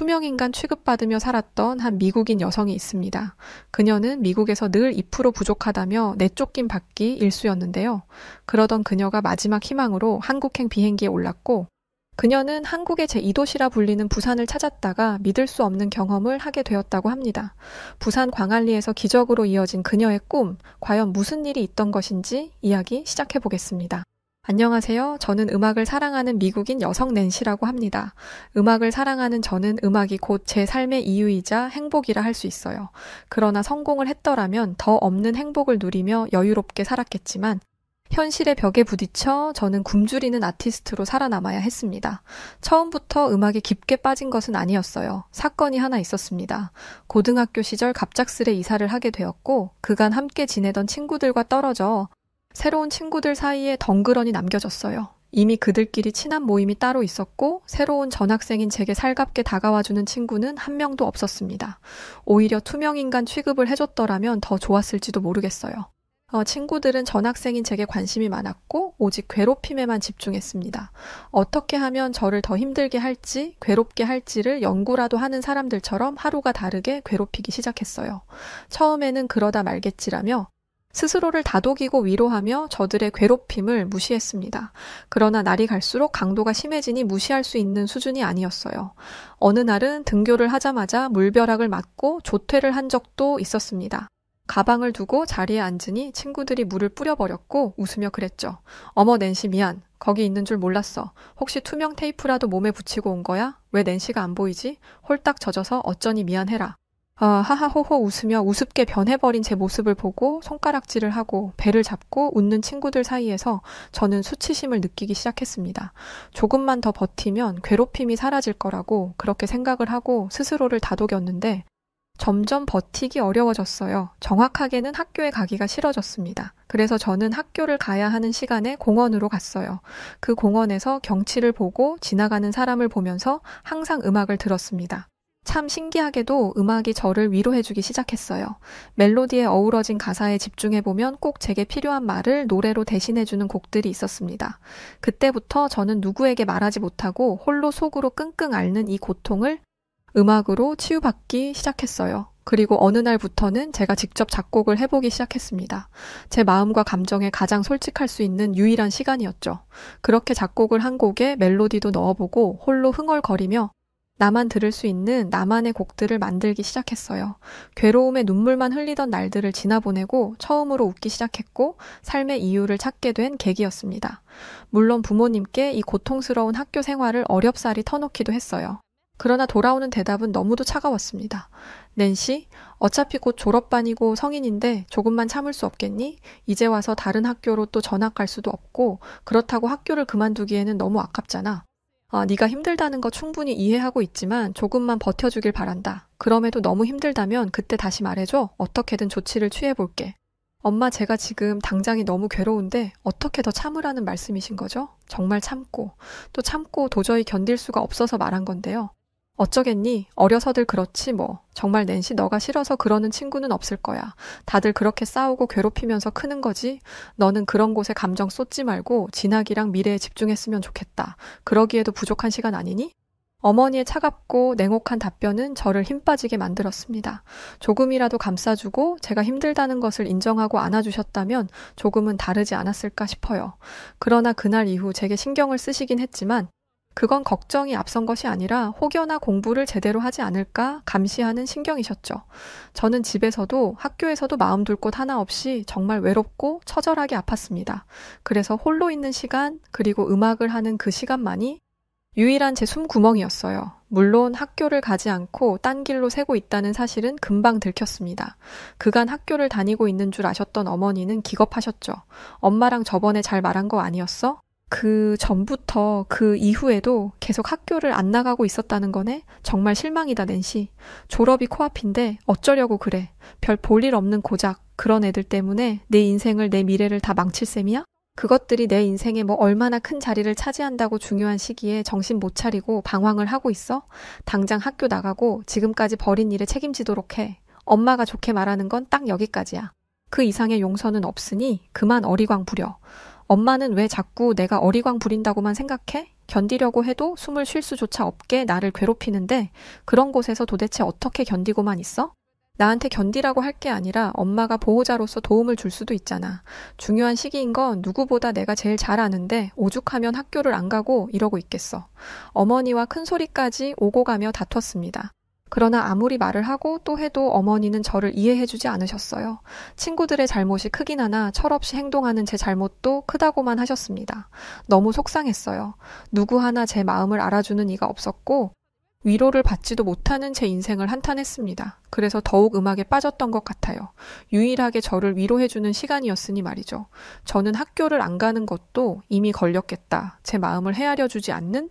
투명인간 취급받으며 살았던 한 미국인 여성이 있습니다. 그녀는 미국에서 늘 2% 부족하다며 내쫓김 받기 일쑤였는데요. 그러던 그녀가 마지막 희망으로 한국행 비행기에 올랐고 그녀는 한국의 제2도시라 불리는 부산을 찾았다가 믿을 수 없는 경험을 하게 되었다고 합니다. 부산 광안리에서 기적으로 이어진 그녀의 꿈, 과연 무슨 일이 있던 것인지 이야기 시작해 보겠습니다. 안녕하세요. 저는 음악을 사랑하는 미국인 여성 낸시라고 합니다. 음악을 사랑하는 저는 음악이 곧 제 삶의 이유이자 행복이라 할 수 있어요. 그러나 성공을 했더라면 더 없는 행복을 누리며 여유롭게 살았겠지만 현실의 벽에 부딪혀 저는 굶주리는 아티스트로 살아남아야 했습니다. 처음부터 음악에 깊게 빠진 것은 아니었어요. 사건이 하나 있었습니다. 고등학교 시절 갑작스레 이사를 하게 되었고 그간 함께 지내던 친구들과 떨어져 새로운 친구들 사이에 덩그러니 남겨졌어요. 이미 그들끼리 친한 모임이 따로 있었고 새로운 전학생인 제게 살갑게 다가와주는 친구는 한 명도 없었습니다. 오히려 투명인간 취급을 해줬더라면 더 좋았을지도 모르겠어요. 친구들은 전학생인 제게 관심이 많았고 오직 괴롭힘에만 집중했습니다. 어떻게 하면 저를 더 힘들게 할지, 괴롭게 할지를 연구라도 하는 사람들처럼 하루가 다르게 괴롭히기 시작했어요. 처음에는 그러다 말겠지라며 스스로를 다독이고 위로하며 저들의 괴롭힘을 무시했습니다. 그러나 날이 갈수록 강도가 심해지니 무시할 수 있는 수준이 아니었어요. 어느 날은 등교를 하자마자 물벼락을 맞고 조퇴를 한 적도 있었습니다. 가방을 두고 자리에 앉으니 친구들이 물을 뿌려버렸고 웃으며 그랬죠. 어머 낸시 미안. 거기 있는 줄 몰랐어. 혹시 투명 테이프라도 몸에 붙이고 온 거야? 왜 낸시가 안 보이지? 홀딱 젖어서 어쩌니 미안해라. 하하호호 웃으며 우습게 변해버린 제 모습을 보고 손가락질을 하고 배를 잡고 웃는 친구들 사이에서 저는 수치심을 느끼기 시작했습니다. 조금만 더 버티면 괴롭힘이 사라질 거라고 그렇게 생각을 하고 스스로를 다독였는데 점점 버티기 어려워졌어요. 정확하게는 학교에 가기가 싫어졌습니다. 그래서 저는 학교를 가야 하는 시간에 공원으로 갔어요. 그 공원에서 경치를 보고 지나가는 사람을 보면서 항상 음악을 들었습니다. 참 신기하게도 음악이 저를 위로해주기 시작했어요. 멜로디에 어우러진 가사에 집중해보면 꼭 제게 필요한 말을 노래로 대신해주는 곡들이 있었습니다. 그때부터 저는 누구에게 말하지 못하고 홀로 속으로 끙끙 앓는 이 고통을 음악으로 치유받기 시작했어요. 그리고 어느 날부터는 제가 직접 작곡을 해보기 시작했습니다. 제 마음과 감정에 가장 솔직할 수 있는 유일한 시간이었죠. 그렇게 작곡을 한 곡에 멜로디도 넣어보고 홀로 흥얼거리며 나만 들을 수 있는 나만의 곡들을 만들기 시작했어요. 괴로움에 눈물만 흘리던 날들을 지나보내고 처음으로 웃기 시작했고 삶의 이유를 찾게 된 계기였습니다. 물론 부모님께 이 고통스러운 학교 생활을 어렵사리 터놓기도 했어요. 그러나 돌아오는 대답은 너무도 차가웠습니다. 낸시, 어차피 곧 졸업반이고 성인인데 조금만 참을 수 없겠니? 이제 와서 다른 학교로 또 전학 갈 수도 없고 그렇다고 학교를 그만두기에는 너무 아깝잖아. 네가 힘들다는 거 충분히 이해하고 있지만 조금만 버텨주길 바란다. 그럼에도 너무 힘들다면 그때 다시 말해줘. 어떻게든 조치를 취해볼게. 엄마, 제가 지금 당장이 너무 괴로운데 어떻게 더 참으라는 말씀이신 거죠? 정말 참고 또 참고 도저히 견딜 수가 없어서 말한 건데요. 어쩌겠니? 어려서들 그렇지 뭐. 정말 낸시 너가 싫어서 그러는 친구는 없을 거야. 다들 그렇게 싸우고 괴롭히면서 크는 거지. 너는 그런 곳에 감정 쏟지 말고 진학이랑 미래에 집중했으면 좋겠다. 그러기에도 부족한 시간 아니니? 어머니의 차갑고 냉혹한 답변은 저를 힘 빠지게 만들었습니다. 조금이라도 감싸주고 제가 힘들다는 것을 인정하고 안아주셨다면 조금은 다르지 않았을까 싶어요. 그러나 그날 이후 제게 신경을 쓰시긴 했지만 그건 걱정이 앞선 것이 아니라 혹여나 공부를 제대로 하지 않을까 감시하는 신경이셨죠. 저는 집에서도 학교에서도 마음 둘 곳 하나 없이 정말 외롭고 처절하게 아팠습니다. 그래서 홀로 있는 시간 그리고 음악을 하는 그 시간만이 유일한 제 숨구멍이었어요. 물론 학교를 가지 않고 딴 길로 새고 있다는 사실은 금방 들켰습니다. 그간 학교를 다니고 있는 줄 아셨던 어머니는 기겁하셨죠. 엄마랑 저번에 잘 말한 거 아니었어? 그 전부터 그 이후에도 계속 학교를 안 나가고 있었다는 거네? 정말 실망이다, 낸시. 졸업이 코앞인데 어쩌려고 그래. 별 볼 일 없는 고작 그런 애들 때문에 내 인생을 내 미래를 다 망칠 셈이야? 그것들이 내 인생에 뭐 얼마나 큰 자리를 차지한다고 중요한 시기에 정신 못 차리고 방황을 하고 있어? 당장 학교 나가고 지금까지 벌인 일에 책임지도록 해. 엄마가 좋게 말하는 건 딱 여기까지야. 그 이상의 용서는 없으니 그만 어리광 부려. 엄마는 왜 자꾸 내가 어리광 부린다고만 생각해? 견디려고 해도 숨을 쉴 수조차 없게 나를 괴롭히는데 그런 곳에서 도대체 어떻게 견디고만 있어? 나한테 견디라고 할 게 아니라 엄마가 보호자로서 도움을 줄 수도 있잖아. 중요한 시기인 건 누구보다 내가 제일 잘 아는데 오죽하면 학교를 안 가고 이러고 있겠어. 어머니와 큰 소리까지 오고 가며 다퉜습니다. 그러나 아무리 말을 하고 또 해도 어머니는 저를 이해해주지 않으셨어요. 친구들의 잘못이 크긴 하나 철없이 행동하는 제 잘못도 크다고만 하셨습니다. 너무 속상했어요. 누구 하나 제 마음을 알아주는 이가 없었고 위로를 받지도 못하는 제 인생을 한탄했습니다. 그래서 더욱 음악에 빠졌던 것 같아요. 유일하게 저를 위로해주는 시간이었으니 말이죠. 저는 학교를 안 가는 것도 이미 걸렸겠다. 제 마음을 헤아려주지 않는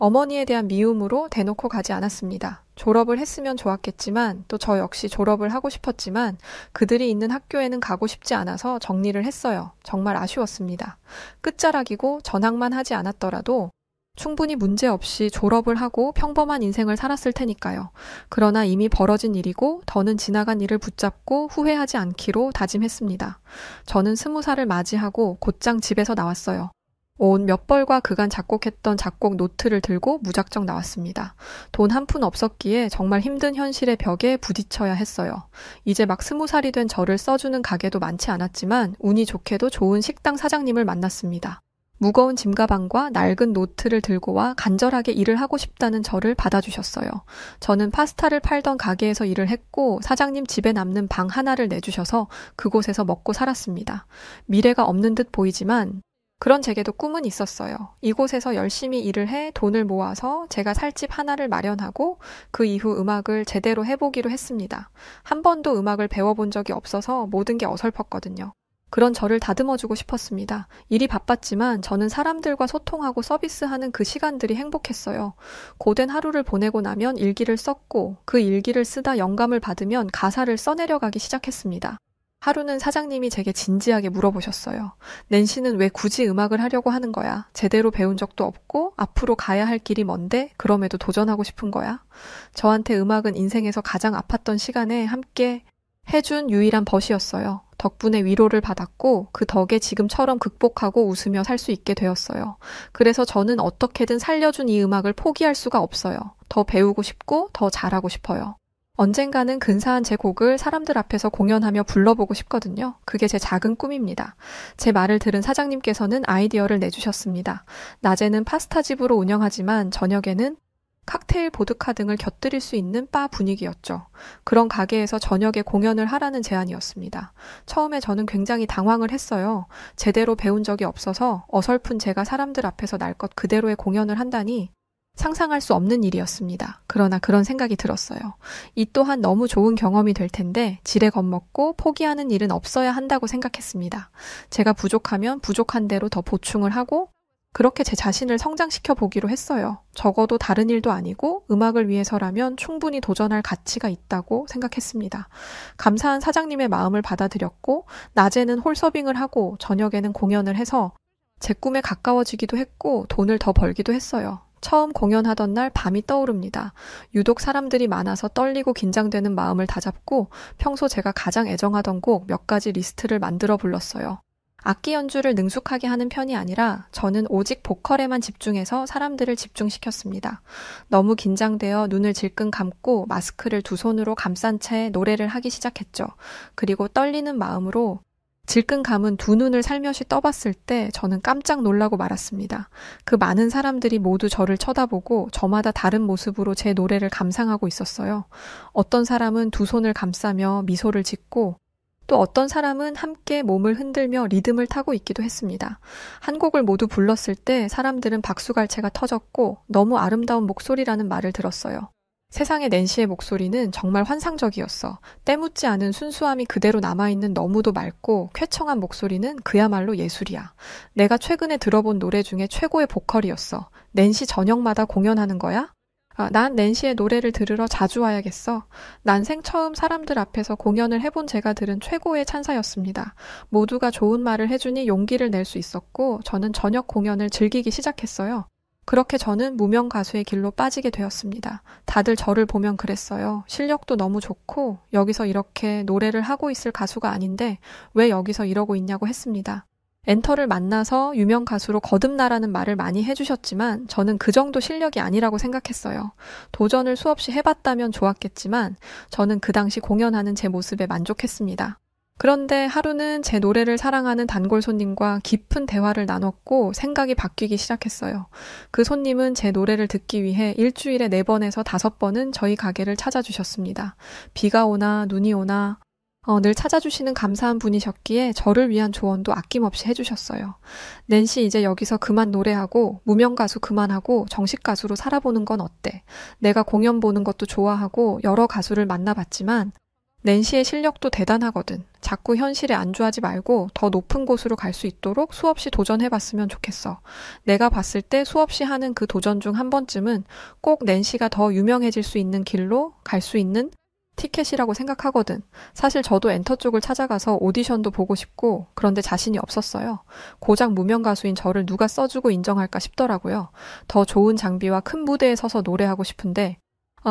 어머니에 대한 미움으로 대놓고 가지 않았습니다. 졸업을 했으면 좋았겠지만 또 저 역시 졸업을 하고 싶었지만 그들이 있는 학교에는 가고 싶지 않아서 정리를 했어요. 정말 아쉬웠습니다. 끝자락이고 전학만 하지 않았더라도 충분히 문제없이 졸업을 하고 평범한 인생을 살았을 테니까요. 그러나 이미 벌어진 일이고 더는 지나간 일을 붙잡고 후회하지 않기로 다짐했습니다. 저는 20살을 맞이하고 곧장 집에서 나왔어요. 온 몇 벌과 그간 작곡했던 작곡 노트를 들고 무작정 나왔습니다. 돈 한 푼 없었기에 정말 힘든 현실의 벽에 부딪혀야 했어요. 이제 막 20살이 된 저를 써주는 가게도 많지 않았지만 운이 좋게도 좋은 식당 사장님을 만났습니다. 무거운 짐가방과 낡은 노트를 들고 와 간절하게 일을 하고 싶다는 저를 받아주셨어요. 저는 파스타를 팔던 가게에서 일을 했고 사장님 집에 남는 방 하나를 내주셔서 그곳에서 먹고 살았습니다. 미래가 없는 듯 보이지만 그런 제게도 꿈은 있었어요. 이곳에서 열심히 일을 해 돈을 모아서 제가 살 집 하나를 마련하고 그 이후 음악을 제대로 해보기로 했습니다. 한 번도 음악을 배워본 적이 없어서 모든 게 어설펐거든요. 그런 저를 다듬어주고 싶었습니다. 일이 바빴지만 저는 사람들과 소통하고 서비스하는 그 시간들이 행복했어요. 고된 하루를 보내고 나면 일기를 썼고 그 일기를 쓰다 영감을 받으면 가사를 써내려가기 시작했습니다. 하루는 사장님이 제게 진지하게 물어보셨어요. 낸시는 왜 굳이 음악을 하려고 하는 거야? 제대로 배운 적도 없고 앞으로 가야 할 길이 먼데 그럼에도 도전하고 싶은 거야? 저한테 음악은 인생에서 가장 아팠던 시간에 함께 해준 유일한 벗이었어요. 덕분에 위로를 받았고 그 덕에 지금처럼 극복하고 웃으며 살 수 있게 되었어요. 그래서 저는 어떻게든 살려준 이 음악을 포기할 수가 없어요. 더 배우고 싶고 더 잘하고 싶어요. 언젠가는 근사한 제 곡을 사람들 앞에서 공연하며 불러보고 싶거든요. 그게 제 작은 꿈입니다. 제 말을 들은 사장님께서는 아이디어를 내주셨습니다. 낮에는 파스타집으로 운영하지만 저녁에는 칵테일, 보드카 등을 곁들일 수 있는 바 분위기였죠. 그런 가게에서 저녁에 공연을 하라는 제안이었습니다. 처음에 저는 굉장히 당황을 했어요. 제대로 배운 적이 없어서 어설픈 제가 사람들 앞에서 날 것 그대로의 공연을 한다니 상상할 수 없는 일이었습니다. 그러나 그런 생각이 들었어요. 이 또한 너무 좋은 경험이 될 텐데 지레 겁먹고 포기하는 일은 없어야 한다고 생각했습니다. 제가 부족하면 부족한 대로 더 보충을 하고 그렇게 제 자신을 성장시켜 보기로 했어요. 적어도 다른 일도 아니고 음악을 위해서라면 충분히 도전할 가치가 있다고 생각했습니다. 감사한 사장님의 마음을 받아들였고 낮에는 홀서빙을 하고 저녁에는 공연을 해서 제 꿈에 가까워지기도 했고 돈을 더 벌기도 했어요. 처음 공연하던 날 밤이 떠오릅니다. 유독 사람들이 많아서 떨리고 긴장되는 마음을 다잡고 평소 제가 가장 애정하던 곡 몇 가지 리스트를 만들어 불렀어요. 악기 연주를 능숙하게 하는 편이 아니라 저는 오직 보컬에만 집중해서 사람들을 집중시켰습니다. 너무 긴장되어 눈을 질끈 감고 마스크를 두 손으로 감싼 채 노래를 하기 시작했죠. 그리고 떨리는 마음으로 질끈 감은 두 눈을 살며시 떠봤을 때 저는 깜짝 놀라고 말았습니다. 그 많은 사람들이 모두 저를 쳐다보고 저마다 다른 모습으로 제 노래를 감상하고 있었어요. 어떤 사람은 두 손을 감싸며 미소를 짓고 또 어떤 사람은 함께 몸을 흔들며 리듬을 타고 있기도 했습니다. 한 곡을 모두 불렀을 때 사람들은 박수갈채가 터졌고 너무 아름다운 목소리라는 말을 들었어요. 세상의 낸시의 목소리는 정말 환상적이었어. 때묻지 않은 순수함이 그대로 남아있는 너무도 맑고 쾌청한 목소리는 그야말로 예술이야. 내가 최근에 들어본 노래 중에 최고의 보컬이었어. 낸시 저녁마다 공연하는 거야? 난 낸시의 노래를 들으러 자주 와야겠어. 난생 처음 사람들 앞에서 공연을 해본 제가 들은 최고의 찬사였습니다. 모두가 좋은 말을 해주니 용기를 낼 수 있었고 저는 저녁 공연을 즐기기 시작했어요. 그렇게 저는 무명 가수의 길로 빠지게 되었습니다. 다들 저를 보면 그랬어요. 실력도 너무 좋고 여기서 이렇게 노래를 하고 있을 가수가 아닌데 왜 여기서 이러고 있냐고 했습니다. 엔터를 만나서 유명 가수로 거듭나라는 말을 많이 해주셨지만 저는 그 정도 실력이 아니라고 생각했어요. 도전을 수없이 해봤다면 좋았겠지만 저는 그 당시 공연하는 제 모습에 만족했습니다. 그런데 하루는 제 노래를 사랑하는 단골 손님과 깊은 대화를 나눴고 생각이 바뀌기 시작했어요. 그 손님은 제 노래를 듣기 위해 일주일에 4번에서 5번은 저희 가게를 찾아주셨습니다. 비가 오나 눈이 오나 늘 찾아주시는 감사한 분이셨기에 저를 위한 조언도 아낌없이 해주셨어요. 낸시 이제 여기서 그만 노래하고 무명 가수 그만하고 정식 가수로 살아보는 건 어때? 내가 공연 보는 것도 좋아하고 여러 가수를 만나봤지만 낸시의 실력도 대단하거든. 자꾸 현실에 안주하지 말고 더 높은 곳으로 갈 수 있도록 수없이 도전해봤으면 좋겠어. 내가 봤을 때 수없이 하는 그 도전 중 한 번쯤은 꼭 낸시가 더 유명해질 수 있는 길로 갈 수 있는 티켓이라고 생각하거든. 사실 저도 엔터 쪽을 찾아가서 오디션도 보고 싶고 그런데 자신이 없었어요. 고작 무명 가수인 저를 누가 써주고 인정할까 싶더라고요. 더 좋은 장비와 큰 무대에 서서 노래하고 싶은데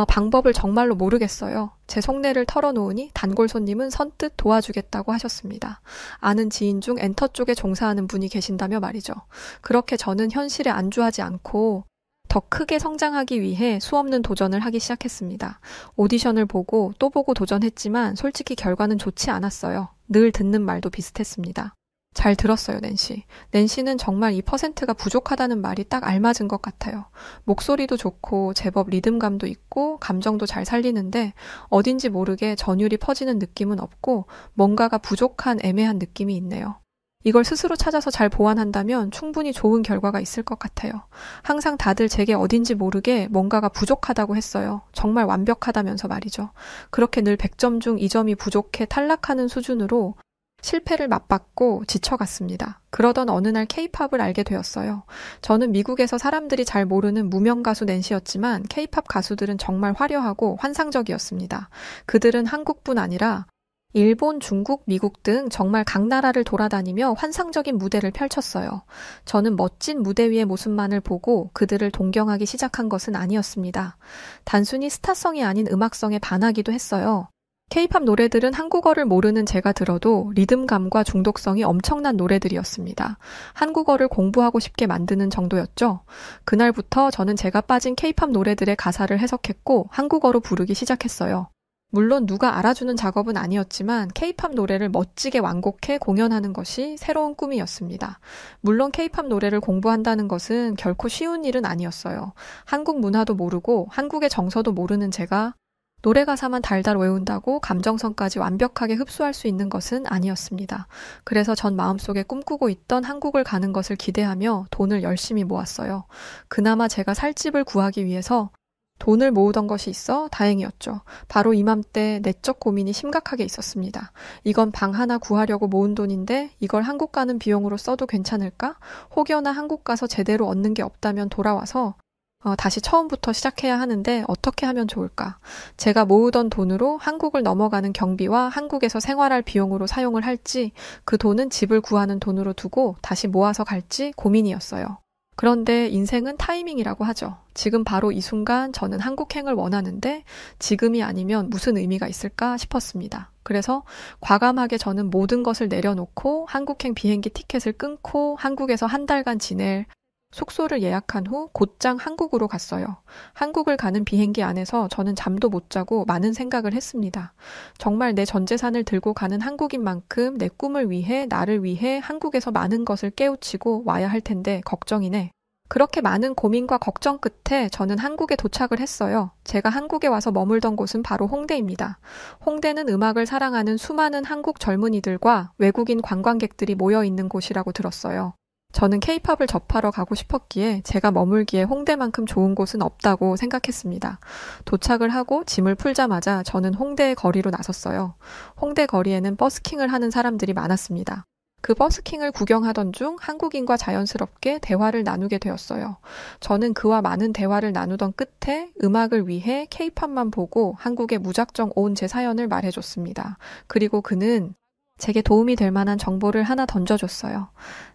방법을 정말로 모르겠어요. 제 속내를 털어놓으니 단골 손님은 선뜻 도와주겠다고 하셨습니다. 아는 지인 중 엔터 쪽에 종사하는 분이 계신다며 말이죠. 그렇게 저는 현실에 안주하지 않고 더 크게 성장하기 위해 수없는 도전을 하기 시작했습니다. 오디션을 보고 또 보고 도전했지만 솔직히 결과는 좋지 않았어요. 늘 듣는 말도 비슷했습니다. 잘 들었어요, 낸시. 낸시는 정말 2%가 부족하다는 말이 딱 알맞은 것 같아요. 목소리도 좋고 제법 리듬감도 있고 감정도 잘 살리는데 어딘지 모르게 전율이 퍼지는 느낌은 없고 뭔가가 부족한 애매한 느낌이 있네요. 이걸 스스로 찾아서 잘 보완한다면 충분히 좋은 결과가 있을 것 같아요. 항상 다들 제게 어딘지 모르게 뭔가가 부족하다고 했어요. 정말 완벽하다면서 말이죠. 그렇게 늘 100점 중 2점이 부족해 탈락하는 수준으로 실패를 맛봤고 지쳐갔습니다. 그러던 어느 날 K-팝을 알게 되었어요. 저는 미국에서 사람들이 잘 모르는 무명 가수 낸시였지만 K-팝 가수들은 정말 화려하고 환상적이었습니다. 그들은 한국뿐 아니라 일본, 중국, 미국 등 정말 각 나라를 돌아다니며 환상적인 무대를 펼쳤어요. 저는 멋진 무대 위의 모습만을 보고 그들을 동경하기 시작한 것은 아니었습니다. 단순히 스타성이 아닌 음악성에 반하기도 했어요. K-팝 노래들은 한국어를 모르는 제가 들어도 리듬감과 중독성이 엄청난 노래들이었습니다. 한국어를 공부하고 싶게 만드는 정도였죠. 그날부터 저는 제가 빠진 K-팝 노래들의 가사를 해석했고 한국어로 부르기 시작했어요. 물론 누가 알아주는 작업은 아니었지만 K-팝 노래를 멋지게 완곡해 공연하는 것이 새로운 꿈이었습니다. 물론 K-팝 노래를 공부한다는 것은 결코 쉬운 일은 아니었어요. 한국 문화도 모르고 한국의 정서도 모르는 제가 노래 가사만 달달 외운다고 감정선까지 완벽하게 흡수할 수 있는 것은 아니었습니다. 그래서 전 마음속에 꿈꾸고 있던 한국을 가는 것을 기대하며 돈을 열심히 모았어요. 그나마 제가 살 집을 구하기 위해서 돈을 모으던 것이 있어 다행이었죠. 바로 이맘때 내적 고민이 심각하게 있었습니다. 이건 방 하나 구하려고 모은 돈인데 이걸 한국 가는 비용으로 써도 괜찮을까? 혹여나 한국 가서 제대로 얻는 게 없다면 돌아와서 다시 처음부터 시작해야 하는데 어떻게 하면 좋을까? 제가 모으던 돈으로 한국을 넘어가는 경비와 한국에서 생활할 비용으로 사용을 할지 그 돈은 집을 구하는 돈으로 두고 다시 모아서 갈지 고민이었어요. 그런데 인생은 타이밍이라고 하죠. 지금 바로 이 순간 저는 한국행을 원하는데 지금이 아니면 무슨 의미가 있을까 싶었습니다. 그래서 과감하게 저는 모든 것을 내려놓고 한국행 비행기 티켓을 끊고 한국에서 한 달간 지낼 숙소를 예약한 후 곧장 한국으로 갔어요. 한국을 가는 비행기 안에서 저는 잠도 못 자고 많은 생각을 했습니다. 정말 내 전 재산을 들고 가는 한국인 만큼 내 꿈을 위해 나를 위해 한국에서 많은 것을 깨우치고 와야 할 텐데 걱정이네. 그렇게 많은 고민과 걱정 끝에 저는 한국에 도착을 했어요. 제가 한국에 와서 머물던 곳은 바로 홍대입니다. 홍대는 음악을 사랑하는 수많은 한국 젊은이들과 외국인 관광객들이 모여 있는 곳이라고 들었어요. 저는 K-팝을 접하러 가고 싶었기에 제가 머물기에 홍대만큼 좋은 곳은 없다고 생각했습니다. 도착을 하고 짐을 풀자마자 저는 홍대의 거리로 나섰어요. 홍대 거리에는 버스킹을 하는 사람들이 많았습니다. 그 버스킹을 구경하던 중 한국인과 자연스럽게 대화를 나누게 되었어요. 저는 그와 많은 대화를 나누던 끝에 음악을 위해 K-팝만 보고 한국에 무작정 온 제 사연을 말해줬습니다. 그리고 그는 제게 도움이 될 만한 정보를 하나 던져줬어요.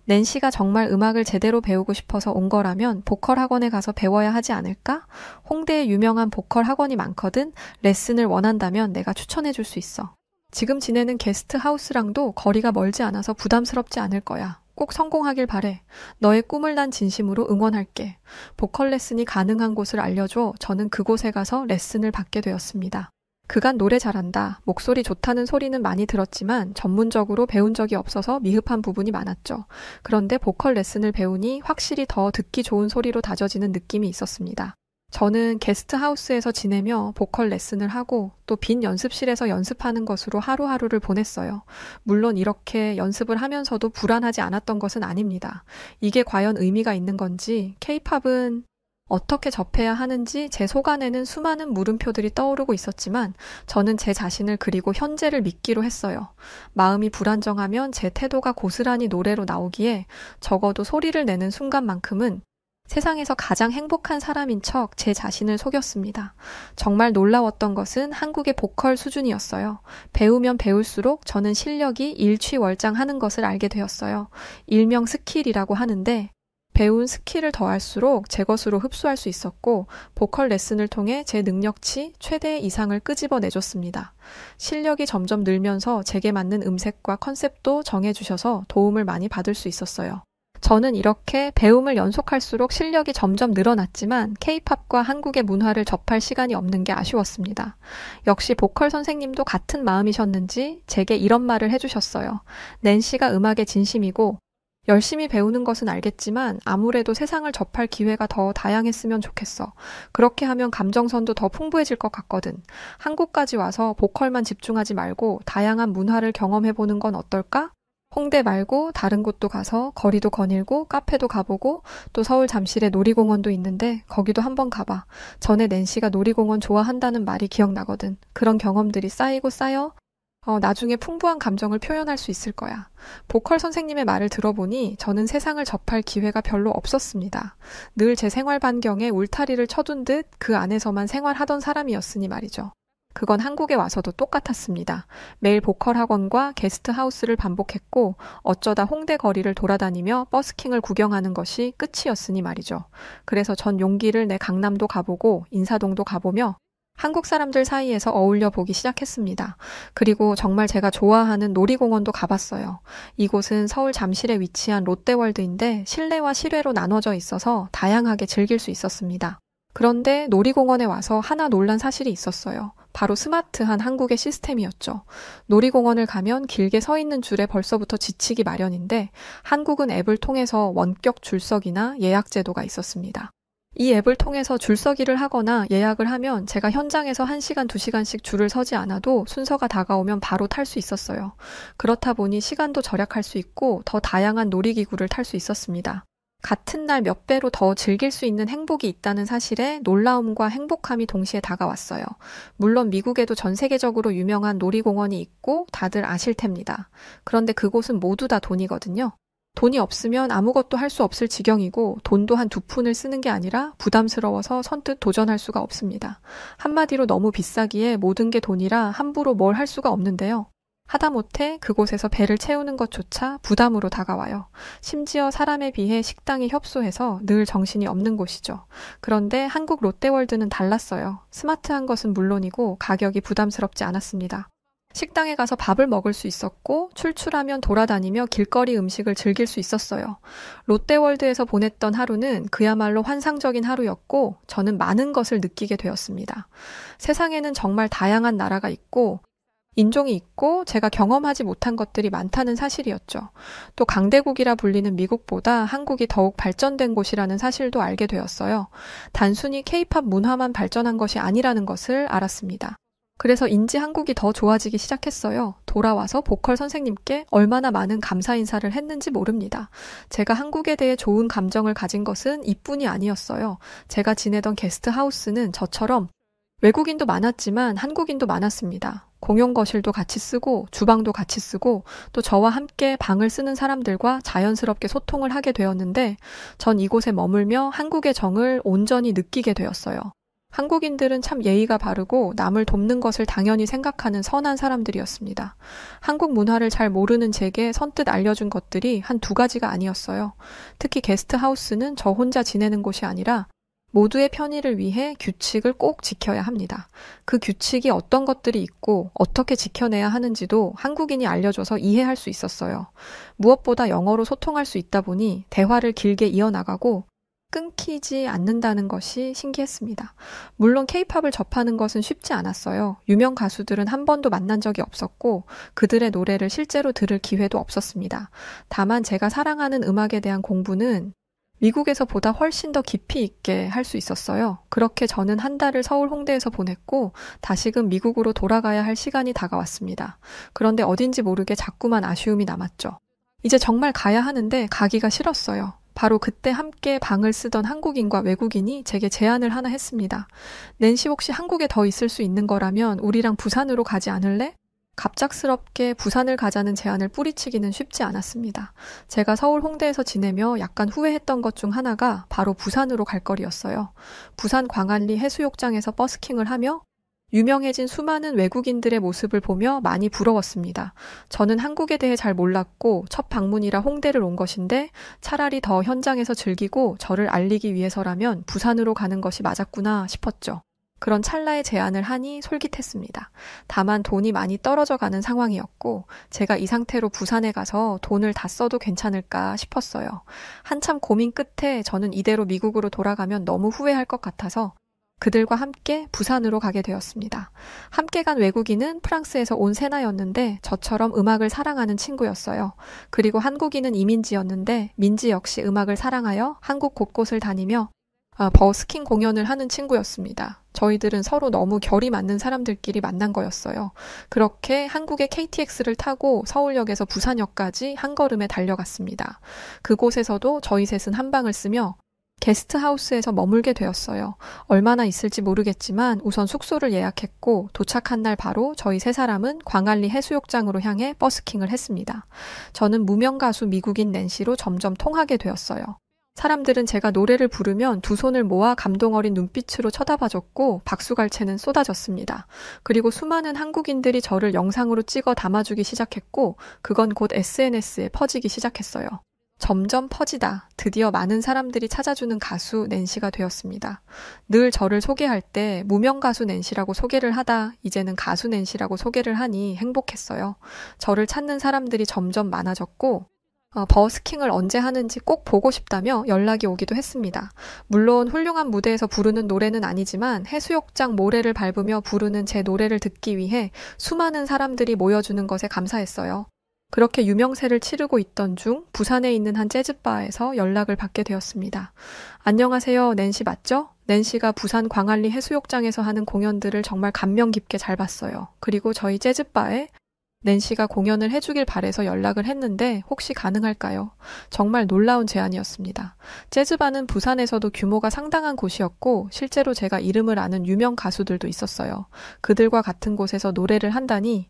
낸시가 정말 음악을 제대로 배우고 싶어서 온 거라면 보컬 학원에 가서 배워야 하지 않을까? 홍대에 유명한 보컬 학원이 많거든. 레슨을 원한다면 내가 추천해 줄 수 있어. 지금 지내는 게스트 하우스랑도 거리가 멀지 않아서 부담스럽지 않을 거야. 꼭 성공하길 바래. 너의 꿈을 난 진심으로 응원할게. 보컬 레슨이 가능한 곳을 알려줘 저는 그곳에 가서 레슨을 받게 되었습니다. 그간 노래 잘한다, 목소리 좋다는 소리는 많이 들었지만 전문적으로 배운 적이 없어서 미흡한 부분이 많았죠. 그런데 보컬 레슨을 배우니 확실히 더 듣기 좋은 소리로 다져지는 느낌이 있었습니다. 저는 게스트하우스에서 지내며 보컬 레슨을 하고 또 빈 연습실에서 연습하는 것으로 하루하루를 보냈어요. 물론 이렇게 연습을 하면서도 불안하지 않았던 것은 아닙니다. 이게 과연 의미가 있는 건지, K-팝은 어떻게 접해야 하는지 제 속안에는 수많은 물음표들이 떠오르고 있었지만 저는 제 자신을 그리고 현재를 믿기로 했어요. 마음이 불안정하면 제 태도가 고스란히 노래로 나오기에 적어도 소리를 내는 순간만큼은 세상에서 가장 행복한 사람인 척 제 자신을 속였습니다. 정말 놀라웠던 것은 한국의 보컬 수준이었어요. 배우면 배울수록 저는 실력이 일취월장하는 것을 알게 되었어요. 일명 스킬이라고 하는데 배운 스킬을 더할수록 제 것으로 흡수할 수 있었고 보컬 레슨을 통해 제 능력치 최대 이상을 끄집어내줬습니다. 실력이 점점 늘면서 제게 맞는 음색과 컨셉도 정해주셔서 도움을 많이 받을 수 있었어요. 저는 이렇게 배움을 연속할수록 실력이 점점 늘어났지만 K-팝과 한국의 문화를 접할 시간이 없는 게 아쉬웠습니다. 역시 보컬 선생님도 같은 마음이셨는지 제게 이런 말을 해주셨어요. 낸시가 음악에 진심이고 열심히 배우는 것은 알겠지만 아무래도 세상을 접할 기회가 더 다양했으면 좋겠어. 그렇게 하면 감정선도 더 풍부해질 것 같거든. 한국까지 와서 보컬만 집중하지 말고 다양한 문화를 경험해보는 건 어떨까? 홍대 말고 다른 곳도 가서 거리도 거닐고 카페도 가보고 또 서울 잠실에 놀이공원도 있는데 거기도 한번 가봐. 전에 낸시가 놀이공원 좋아한다는 말이 기억나거든. 그런 경험들이 쌓이고 쌓여 나중에 풍부한 감정을 표현할 수 있을 거야. 보컬 선생님의 말을 들어보니 저는 세상을 접할 기회가 별로 없었습니다. 늘 제 생활 반경에 울타리를 쳐둔 듯 그 안에서만 생활하던 사람이었으니 말이죠. 그건 한국에 와서도 똑같았습니다. 매일 보컬 학원과 게스트하우스를 반복했고 어쩌다 홍대 거리를 돌아다니며 버스킹을 구경하는 것이 끝이었으니 말이죠. 그래서 전 용기를 내 강남도 가보고 인사동도 가보며 한국 사람들 사이에서 어울려 보기 시작했습니다. 그리고 정말 제가 좋아하는 놀이공원도 가봤어요. 이곳은 서울 잠실에 위치한 롯데월드인데 실내와 실외로 나눠져 있어서 다양하게 즐길 수 있었습니다. 그런데 놀이공원에 와서 하나 놀란 사실이 있었어요. 바로 스마트한 한국의 시스템이었죠. 놀이공원을 가면 길게 서 있는 줄에 벌써부터 지치기 마련인데 한국은 앱을 통해서 원격 줄서기나 예약 제도가 있었습니다. 이 앱을 통해서 줄서기를 하거나 예약을 하면 제가 현장에서 1시간, 2시간씩 줄을 서지 않아도 순서가 다가오면 바로 탈 수 있었어요. 그렇다 보니 시간도 절약할 수 있고 더 다양한 놀이기구를 탈 수 있었습니다. 같은 날 몇 배로 더 즐길 수 있는 행복이 있다는 사실에 놀라움과 행복함이 동시에 다가왔어요. 물론 미국에도 전 세계적으로 유명한 놀이공원이 있고 다들 아실 텐입니다. 그런데 그곳은 모두 다 돈이거든요. 돈이 없으면 아무것도 할 수 없을 지경이고 돈도 한 2푼을 쓰는 게 아니라 부담스러워서 선뜻 도전할 수가 없습니다. 한마디로 너무 비싸기에 모든 게 돈이라 함부로 뭘 할 수가 없는데요. 하다못해 그곳에서 배를 채우는 것조차 부담으로 다가와요. 심지어 사람에 비해 식당이 협소해서 늘 정신이 없는 곳이죠. 그런데 한국 롯데월드는 달랐어요. 스마트한 것은 물론이고 가격이 부담스럽지 않았습니다. 식당에 가서 밥을 먹을 수 있었고 출출하면 돌아다니며 길거리 음식을 즐길 수 있었어요. 롯데월드에서 보냈던 하루는 그야말로 환상적인 하루였고 저는 많은 것을 느끼게 되었습니다. 세상에는 정말 다양한 나라가 있고 인종이 있고 제가 경험하지 못한 것들이 많다는 사실이었죠. 또 강대국이라 불리는 미국보다 한국이 더욱 발전된 곳이라는 사실도 알게 되었어요. 단순히 K-팝 문화만 발전한 것이 아니라는 것을 알았습니다. 그래서 인지 한국이 더 좋아지기 시작했어요. 돌아와서 보컬 선생님께 얼마나 많은 감사 인사를 했는지 모릅니다. 제가 한국에 대해 좋은 감정을 가진 것은 이뿐이 아니었어요. 제가 지내던 게스트하우스는 저처럼 외국인도 많았지만 한국인도 많았습니다. 공용 거실도 같이 쓰고 주방도 같이 쓰고 또 저와 함께 방을 쓰는 사람들과 자연스럽게 소통을 하게 되었는데 전 이곳에 머물며 한국의 정을 온전히 느끼게 되었어요. 한국인들은 참 예의가 바르고 남을 돕는 것을 당연히 생각하는 선한 사람들이었습니다. 한국 문화를 잘 모르는 제게 선뜻 알려준 것들이 한 2가지가 아니었어요. 특히 게스트하우스는 저 혼자 지내는 곳이 아니라 모두의 편의를 위해 규칙을 꼭 지켜야 합니다. 그 규칙이 어떤 것들이 있고 어떻게 지켜내야 하는지도 한국인이 알려줘서 이해할 수 있었어요. 무엇보다 영어로 소통할 수 있다 보니 대화를 길게 이어나가고 끊기지 않는다는 것이 신기했습니다. 물론 케이팝을 접하는 것은 쉽지 않았어요. 유명 가수들은 한 번도 만난 적이 없었고 그들의 노래를 실제로 들을 기회도 없었습니다. 다만 제가 사랑하는 음악에 대한 공부는 미국에서 보다 훨씬 더 깊이 있게 할 수 있었어요. 그렇게 저는 한 달을 서울 홍대에서 보냈고 다시금 미국으로 돌아가야 할 시간이 다가왔습니다. 그런데 어딘지 모르게 자꾸만 아쉬움이 남았죠. 이제 정말 가야 하는데 가기가 싫었어요. 바로 그때 함께 방을 쓰던 한국인과 외국인이 제게 제안을 하나 했습니다. 낸시 혹시 한국에 더 있을 수 있는 거라면 우리랑 부산으로 가지 않을래? 갑작스럽게 부산을 가자는 제안을 뿌리치기는 쉽지 않았습니다. 제가 서울 홍대에서 지내며 약간 후회했던 것 중 하나가 바로 부산으로 갈 거리였어요. 부산 광안리 해수욕장에서 버스킹을 하며 유명해진 수많은 외국인들의 모습을 보며 많이 부러웠습니다. 저는 한국에 대해 잘 몰랐고 첫 방문이라 홍대를 온 것인데 차라리 더 현장에서 즐기고 저를 알리기 위해서라면 부산으로 가는 것이 맞았구나 싶었죠. 그런 찰나의 제안을 하니 솔깃했습니다. 다만 돈이 많이 떨어져 가는 상황이었고 제가 이 상태로 부산에 가서 돈을 다 써도 괜찮을까 싶었어요. 한참 고민 끝에 저는 이대로 미국으로 돌아가면 너무 후회할 것 같아서 그들과 함께 부산으로 가게 되었습니다. 함께 간 외국인은 프랑스에서 온 세나였는데 저처럼 음악을 사랑하는 친구였어요. 그리고 한국인은 이민지였는데 민지 역시 음악을 사랑하여 한국 곳곳을 다니며 버스킹 공연을 하는 친구였습니다. 저희들은 서로 너무 결이 맞는 사람들끼리 만난 거였어요. 그렇게 한국의 KTX를 타고 서울역에서 부산역까지 한 걸음에 달려갔습니다. 그곳에서도 저희 셋은 한 방을 쓰며 게스트하우스에서 머물게 되었어요. 얼마나 있을지 모르겠지만 우선 숙소를 예약했고 도착한 날 바로 저희 세 사람은 광안리 해수욕장으로 향해 버스킹을 했습니다. 저는 무명 가수 미국인 낸시로 점점 통하게 되었어요. 사람들은 제가 노래를 부르면 두 손을 모아 감동 어린 눈빛으로 쳐다봐줬고 박수갈채는 쏟아졌습니다. 그리고 수많은 한국인들이 저를 영상으로 찍어 담아주기 시작했고 그건 곧 SNS에 퍼지기 시작했어요. 점점 퍼지다 드디어 많은 사람들이 찾아주는 가수 낸시가 되었습니다. 늘 저를 소개할 때 무명 가수 낸시라고 소개를 하다 이제는 가수 낸시라고 소개를 하니 행복했어요. 저를 찾는 사람들이 점점 많아졌고 버스킹을 언제 하는지 꼭 보고 싶다며 연락이 오기도 했습니다. 물론 훌륭한 무대에서 부르는 노래는 아니지만 해수욕장 모래를 밟으며 부르는 제 노래를 듣기 위해 수많은 사람들이 모여주는 것에 감사했어요. 그렇게 유명세를 치르고 있던 중 부산에 있는 한 재즈바에서 연락을 받게 되었습니다. 안녕하세요, 낸시 맞죠? 낸시가 부산 광안리 해수욕장에서 하는 공연들을 정말 감명 깊게 잘 봤어요. 그리고 저희 재즈바에 낸시가 공연을 해주길 바래서 연락을 했는데 혹시 가능할까요? 정말 놀라운 제안이었습니다. 재즈바는 부산에서도 규모가 상당한 곳이었고 실제로 제가 이름을 아는 유명 가수들도 있었어요. 그들과 같은 곳에서 노래를 한다니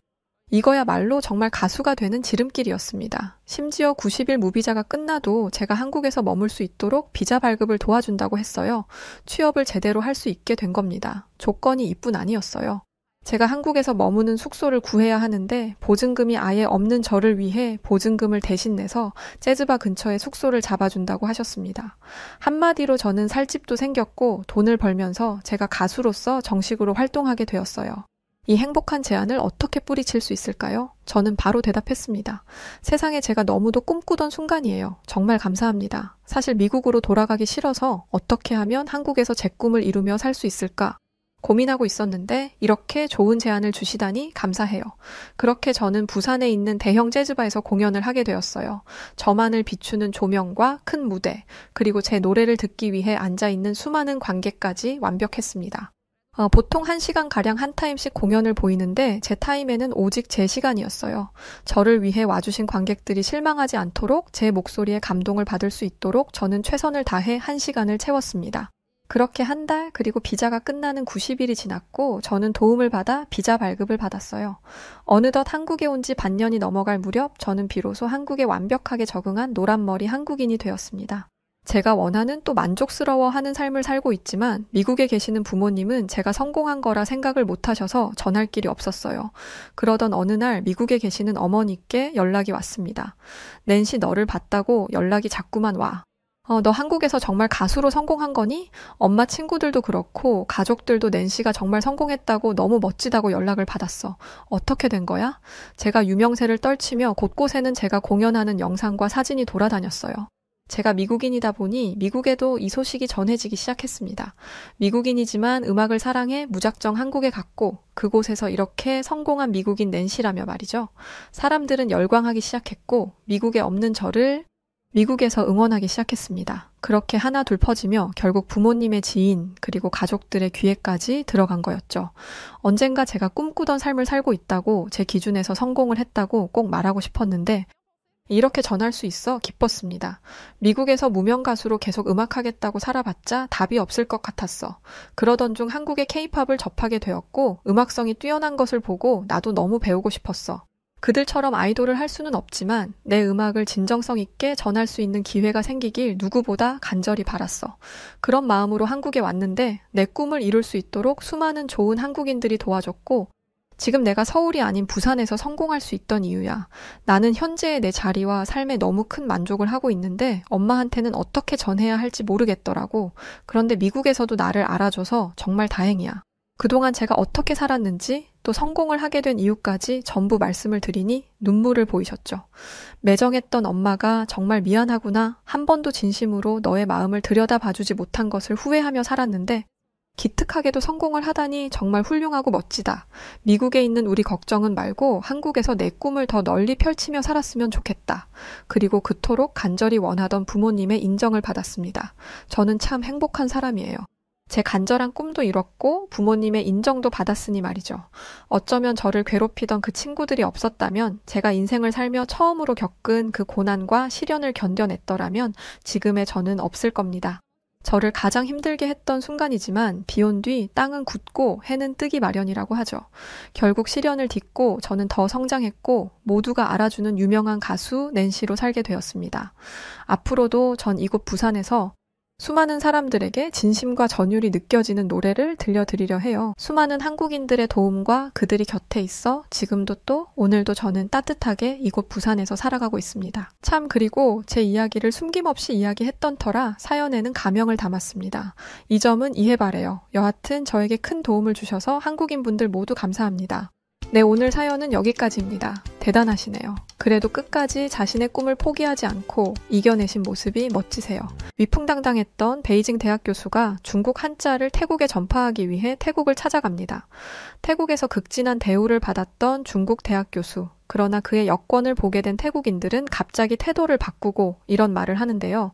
이거야말로 정말 가수가 되는 지름길이었습니다. 심지어 90일 무비자가 끝나도 제가 한국에서 머물 수 있도록 비자 발급을 도와준다고 했어요. 취업을 제대로 할 수 있게 된 겁니다. 조건이 이뿐 아니었어요. 제가 한국에서 머무는 숙소를 구해야 하는데 보증금이 아예 없는 저를 위해 보증금을 대신 내서 재즈바 근처에 숙소를 잡아준다고 하셨습니다. 한마디로 저는 살 집도 생겼고 돈을 벌면서 제가 가수로서 정식으로 활동하게 되었어요. 이 행복한 제안을 어떻게 뿌리칠 수 있을까요? 저는 바로 대답했습니다. 세상에 제가 너무도 꿈꾸던 순간이에요. 정말 감사합니다. 사실 미국으로 돌아가기 싫어서 어떻게 하면 한국에서 제 꿈을 이루며 살 수 있을까? 고민하고 있었는데 이렇게 좋은 제안을 주시다니 감사해요. 그렇게 저는 부산에 있는 대형 재즈바에서 공연을 하게 되었어요. 저만을 비추는 조명과 큰 무대, 그리고 제 노래를 듣기 위해 앉아있는 수많은 관객까지 완벽했습니다. 보통 1시간가량 한 타임씩 공연을 보이는데 제 타임에는 오직 제 시간이었어요. 저를 위해 와주신 관객들이 실망하지 않도록 제 목소리에 감동을 받을 수 있도록 저는 최선을 다해 1시간을 채웠습니다. 그렇게 한 달, 그리고 비자가 끝나는 90일이 지났고 저는 도움을 받아 비자 발급을 받았어요. 어느덧 한국에 온 지 반년이 넘어갈 무렵 저는 비로소 한국에 완벽하게 적응한 노란머리 한국인이 되었습니다. 제가 원하는 또 만족스러워하는 삶을 살고 있지만 미국에 계시는 부모님은 제가 성공한 거라 생각을 못하셔서 전할 길이 없었어요. 그러던 어느 날 미국에 계시는 어머니께 연락이 왔습니다. 낸시 너를 봤다고 연락이 자꾸만 와. 너 한국에서 정말 가수로 성공한 거니? 엄마 친구들도 그렇고 가족들도 낸시가 정말 성공했다고 너무 멋지다고 연락을 받았어. 어떻게 된 거야? 제가 유명세를 떨치며 곳곳에는 제가 공연하는 영상과 사진이 돌아다녔어요. 제가 미국인이다 보니 미국에도 이 소식이 전해지기 시작했습니다. 미국인이지만 음악을 사랑해 무작정 한국에 갔고 그곳에서 이렇게 성공한 미국인 낸시라며 말이죠. 사람들은 열광하기 시작했고 미국에 없는 저를 미국에서 응원하기 시작했습니다. 그렇게 하나 둘 퍼지며 결국 부모님의 지인 그리고 가족들의 귀에까지 들어간 거였죠. 언젠가 제가 꿈꾸던 삶을 살고 있다고 제 기준에서 성공을 했다고 꼭 말하고 싶었는데 이렇게 전할 수 있어 기뻤습니다. 미국에서 무명 가수로 계속 음악하겠다고 살아봤자 답이 없을 것 같았어. 그러던 중 한국의 케이팝을 접하게 되었고 음악성이 뛰어난 것을 보고 나도 너무 배우고 싶었어. 그들처럼 아이돌을 할 수는 없지만 내 음악을 진정성 있게 전할 수 있는 기회가 생기길 누구보다 간절히 바랐어. 그런 마음으로 한국에 왔는데 내 꿈을 이룰 수 있도록 수많은 좋은 한국인들이 도와줬고 지금 내가 서울이 아닌 부산에서 성공할 수 있던 이유야. 나는 현재의 내 자리와 삶에 너무 큰 만족을 하고 있는데 엄마한테는 어떻게 전해야 할지 모르겠더라고. 그런데 미국에서도 나를 알아줘서 정말 다행이야. 그동안 제가 어떻게 살았는지 또 성공을 하게 된 이유까지 전부 말씀을 드리니 눈물을 보이셨죠. 매정했던 엄마가 정말 미안하구나. 한 번도 진심으로 너의 마음을 들여다봐주지 못한 것을 후회하며 살았는데 기특하게도 성공을 하다니 정말 훌륭하고 멋지다. 미국에 있는 우리 걱정은 말고 한국에서 내 꿈을 더 널리 펼치며 살았으면 좋겠다. 그리고 그토록 간절히 원하던 부모님의 인정을 받았습니다. 저는 참 행복한 사람이에요. 제 간절한 꿈도 이뤘고 부모님의 인정도 받았으니 말이죠. 어쩌면 저를 괴롭히던 그 친구들이 없었다면 제가 인생을 살며 처음으로 겪은 그 고난과 시련을 견뎌냈더라면 지금의 저는 없을 겁니다. 저를 가장 힘들게 했던 순간이지만 비온 뒤 땅은 굳고 해는 뜨기 마련이라고 하죠. 결국 시련을 딛고 저는 더 성장했고 모두가 알아주는 유명한 가수 낸시로 살게 되었습니다. 앞으로도 전 이곳 부산에서 수많은 사람들에게 진심과 전율이 느껴지는 노래를 들려드리려 해요. 수많은 한국인들의 도움과 그들이 곁에 있어 지금도 또 오늘도 저는 따뜻하게 이곳 부산에서 살아가고 있습니다. 참 그리고 제 이야기를 숨김없이 이야기했던 터라 사연에는 가명을 담았습니다. 이 점은 이해 바래요. 여하튼 저에게 큰 도움을 주셔서 한국인분들 모두 감사합니다. 네, 오늘 사연은 여기까지입니다. 대단하시네요. 그래도 끝까지 자신의 꿈을 포기하지 않고 이겨내신 모습이 멋지세요. 위풍당당했던 베이징 대학 교수가 중국 한자를 태국에 전파하기 위해 태국을 찾아갑니다. 태국에서 극진한 대우를 받았던 중국 대학 교수. 그러나 그의 여권을 보게 된 태국인들은 갑자기 태도를 바꾸고 이런 말을 하는데요.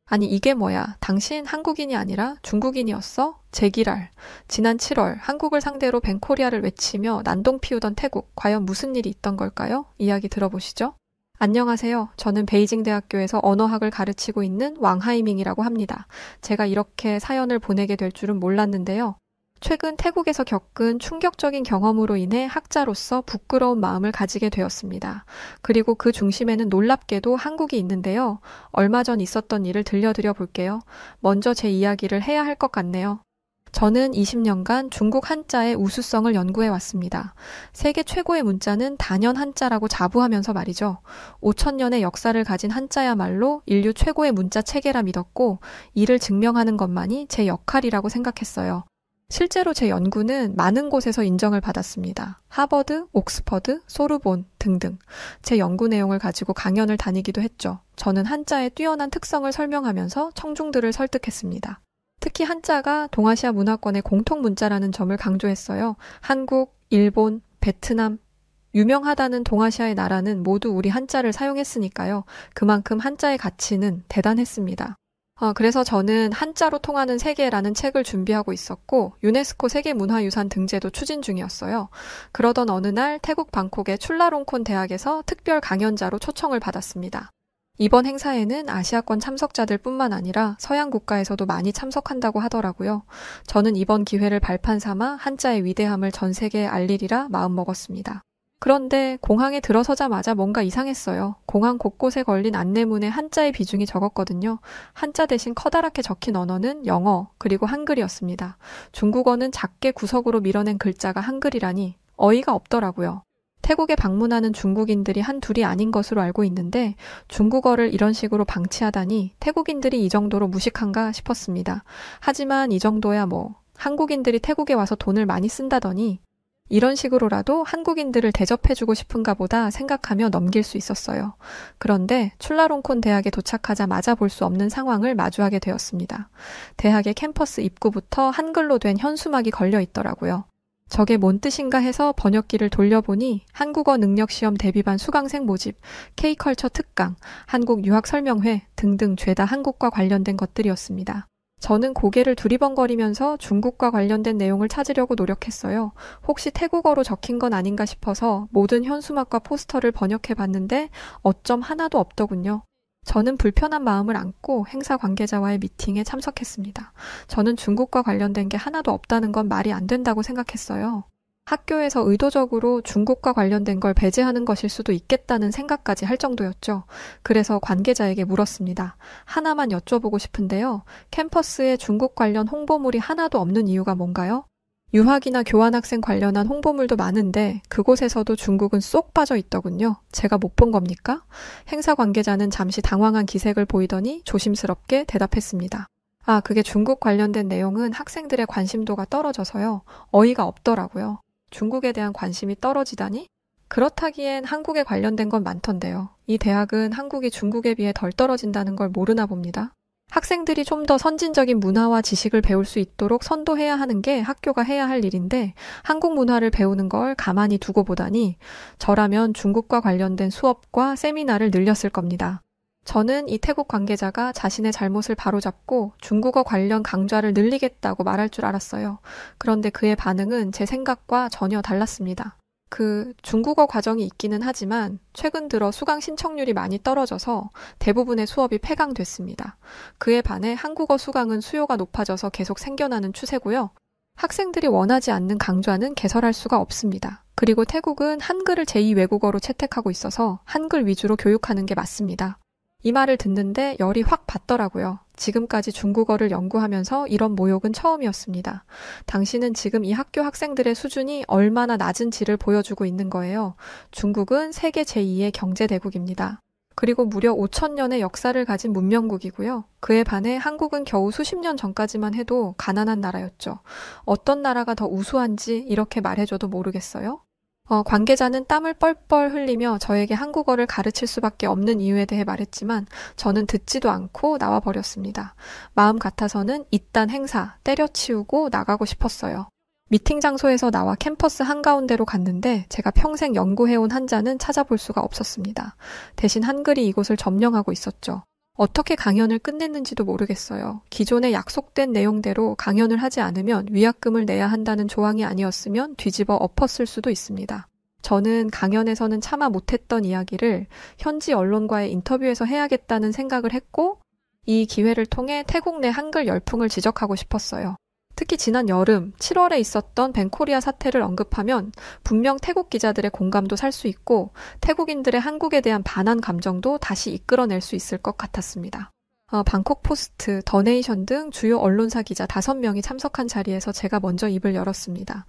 아니 이게 뭐야? 당신 한국인이 아니라 중국인이었어? 제기랄. 지난 7월 한국을 상대로 벤코리아를 외치며 난동 피우던 태국. 과연 무슨 일이 있던 걸까요? 이야기 들어보시죠. 안녕하세요. 저는 베이징 대학교에서 언어학을 가르치고 있는 왕하이밍이라고 합니다. 제가 이렇게 사연을 보내게 될 줄은 몰랐는데요. 최근 태국에서 겪은 충격적인 경험으로 인해 학자로서 부끄러운 마음을 가지게 되었습니다. 그리고 그 중심에는 놀랍게도 한국이 있는데요. 얼마 전 있었던 일을 들려드려 볼게요. 먼저 제 이야기를 해야 할 것 같네요. 저는 20년간 중국 한자의 우수성을 연구해 왔습니다. 세계 최고의 문자는 단연 한자라고 자부하면서 말이죠. 5,000년의 역사를 가진 한자야말로 인류 최고의 문자 체계라 믿었고 이를 증명하는 것만이 제 역할이라고 생각했어요. 실제로 제 연구는 많은 곳에서 인정을 받았습니다. 하버드, 옥스퍼드, 소르본 등등. 제 연구 내용을 가지고 강연을 다니기도 했죠. 저는 한자의 뛰어난 특성을 설명하면서 청중들을 설득했습니다. 특히 한자가 동아시아 문화권의 공통 문자라는 점을 강조했어요. 한국, 일본, 베트남, 유명하다는 동아시아의 나라는 모두 우리 한자를 사용했으니까요. 그만큼 한자의 가치는 대단했습니다. 그래서 저는 한자로 통하는 세계라는 책을 준비하고 있었고 유네스코 세계문화유산 등재도 추진 중이었어요. 그러던 어느 날 태국 방콕의 출라롱콘 대학에서 특별 강연자로 초청을 받았습니다. 이번 행사에는 아시아권 참석자들 뿐만 아니라 서양 국가에서도 많이 참석한다고 하더라고요. 저는 이번 기회를 발판 삼아 한자의 위대함을 전 세계에 알리리라 마음먹었습니다. 그런데 공항에 들어서자마자 뭔가 이상했어요. 공항 곳곳에 걸린 안내문에 한자의 비중이 적었거든요. 한자 대신 커다랗게 적힌 언어는 영어 그리고 한글이었습니다. 중국어는 작게 구석으로 밀어낸 글자가 한글이라니 어이가 없더라고요. 태국에 방문하는 중국인들이 한둘이 아닌 것으로 알고 있는데 중국어를 이런 식으로 방치하다니 태국인들이 이 정도로 무식한가 싶었습니다. 하지만 이 정도야 한국인들이 태국에 와서 돈을 많이 쓴다더니 이런 식으로라도 한국인들을 대접해주고 싶은가 보다 생각하며 넘길 수 있었어요. 그런데 출라롱콘 대학에 도착하자마자 볼 수 없는 상황을 마주하게 되었습니다. 대학의 캠퍼스 입구부터 한글로 된 현수막이 걸려 있더라고요. 저게 뭔 뜻인가 해서 번역기를 돌려보니 한국어 능력시험 대비반 수강생 모집, K컬처 특강, 한국 유학 설명회 등등 죄다 한국과 관련된 것들이었습니다. 저는 고개를 두리번거리면서 중국과 관련된 내용을 찾으려고 노력했어요. 혹시 태국어로 적힌 건 아닌가 싶어서 모든 현수막과 포스터를 번역해 봤는데 어쩜 하나도 없더군요. 저는 불편한 마음을 안고 행사 관계자와의 미팅에 참석했습니다. 저는 중국과 관련된 게 하나도 없다는 건 말이 안 된다고 생각했어요. 학교에서 의도적으로 중국과 관련된 걸 배제하는 것일 수도 있겠다는 생각까지 할 정도였죠. 그래서 관계자에게 물었습니다. 하나만 여쭤보고 싶은데요. 캠퍼스에 중국 관련 홍보물이 하나도 없는 이유가 뭔가요? 유학이나 교환학생 관련한 홍보물도 많은데 그곳에서도 중국은 쏙 빠져 있더군요. 제가 못 본 겁니까? 행사 관계자는 잠시 당황한 기색을 보이더니 조심스럽게 대답했습니다. 그게 중국 관련된 내용은 학생들의 관심도가 떨어져서요. 어이가 없더라고요. 중국에 대한 관심이 떨어지다니? 그렇다기엔 한국에 관련된 건 많던데요. 이 대학은 한국이 중국에 비해 덜 떨어진다는 걸 모르나 봅니다. 학생들이 좀 더 선진적인 문화와 지식을 배울 수 있도록 선도해야 하는 게 학교가 해야 할 일인데 한국 문화를 배우는 걸 가만히 두고 보다니 저라면 중국과 관련된 수업과 세미나를 늘렸을 겁니다. 저는 이 태국 관계자가 자신의 잘못을 바로잡고 중국어 관련 강좌를 늘리겠다고 말할 줄 알았어요. 그런데 그의 반응은 제 생각과 전혀 달랐습니다. 중국어 과정이 있기는 하지만 최근 들어 수강 신청률이 많이 떨어져서 대부분의 수업이 폐강됐습니다. 그에 반해 한국어 수강은 수요가 높아져서 계속 생겨나는 추세고요. 학생들이 원하지 않는 강좌는 개설할 수가 없습니다. 그리고 태국은 한글을 제2 외국어로 채택하고 있어서 한글 위주로 교육하는 게 맞습니다. 이 말을 듣는데 열이 확 받더라고요. 지금까지 중국어를 연구하면서 이런 모욕은 처음이었습니다. 당신은 지금 이 학교 학생들의 수준이 얼마나 낮은지를 보여주고 있는 거예요. 중국은 세계 제2의 경제대국입니다. 그리고 무려 5,000년의 역사를 가진 문명국이고요. 그에 반해 한국은 겨우 수십 년 전까지만 해도 가난한 나라였죠. 어떤 나라가 더 우수한지 이렇게 말해줘도 모르겠어요? 관계자는 땀을 뻘뻘 흘리며 저에게 한국어를 가르칠 수밖에 없는 이유에 대해 말했지만 저는 듣지도 않고 나와버렸습니다. 마음 같아서는 이딴 행사 때려치우고 나가고 싶었어요. 미팅 장소에서 나와 캠퍼스 한가운데로 갔는데 제가 평생 연구해온 한자는 찾아볼 수가 없었습니다. 대신 한글이 이곳을 점령하고 있었죠. 어떻게 강연을 끝냈는지도 모르겠어요. 기존에 약속된 내용대로 강연을 하지 않으면 위약금을 내야 한다는 조항이 아니었으면 뒤집어 엎었을 수도 있습니다. 저는 강연에서는 차마 못했던 이야기를 현지 언론과의 인터뷰에서 해야겠다는 생각을 했고 이 기회를 통해 태국 내 한글 열풍을 지적하고 싶었어요. 특히 지난 여름 7월에 있었던 벤코리아 사태를 언급하면 분명 태국 기자들의 공감도 살 수 있고 태국인들의 한국에 대한 반한 감정도 다시 이끌어낼 수 있을 것 같았습니다. 방콕 포스트, 더네이션 등 주요 언론사 기자 5명이 참석한 자리에서 제가 먼저 입을 열었습니다.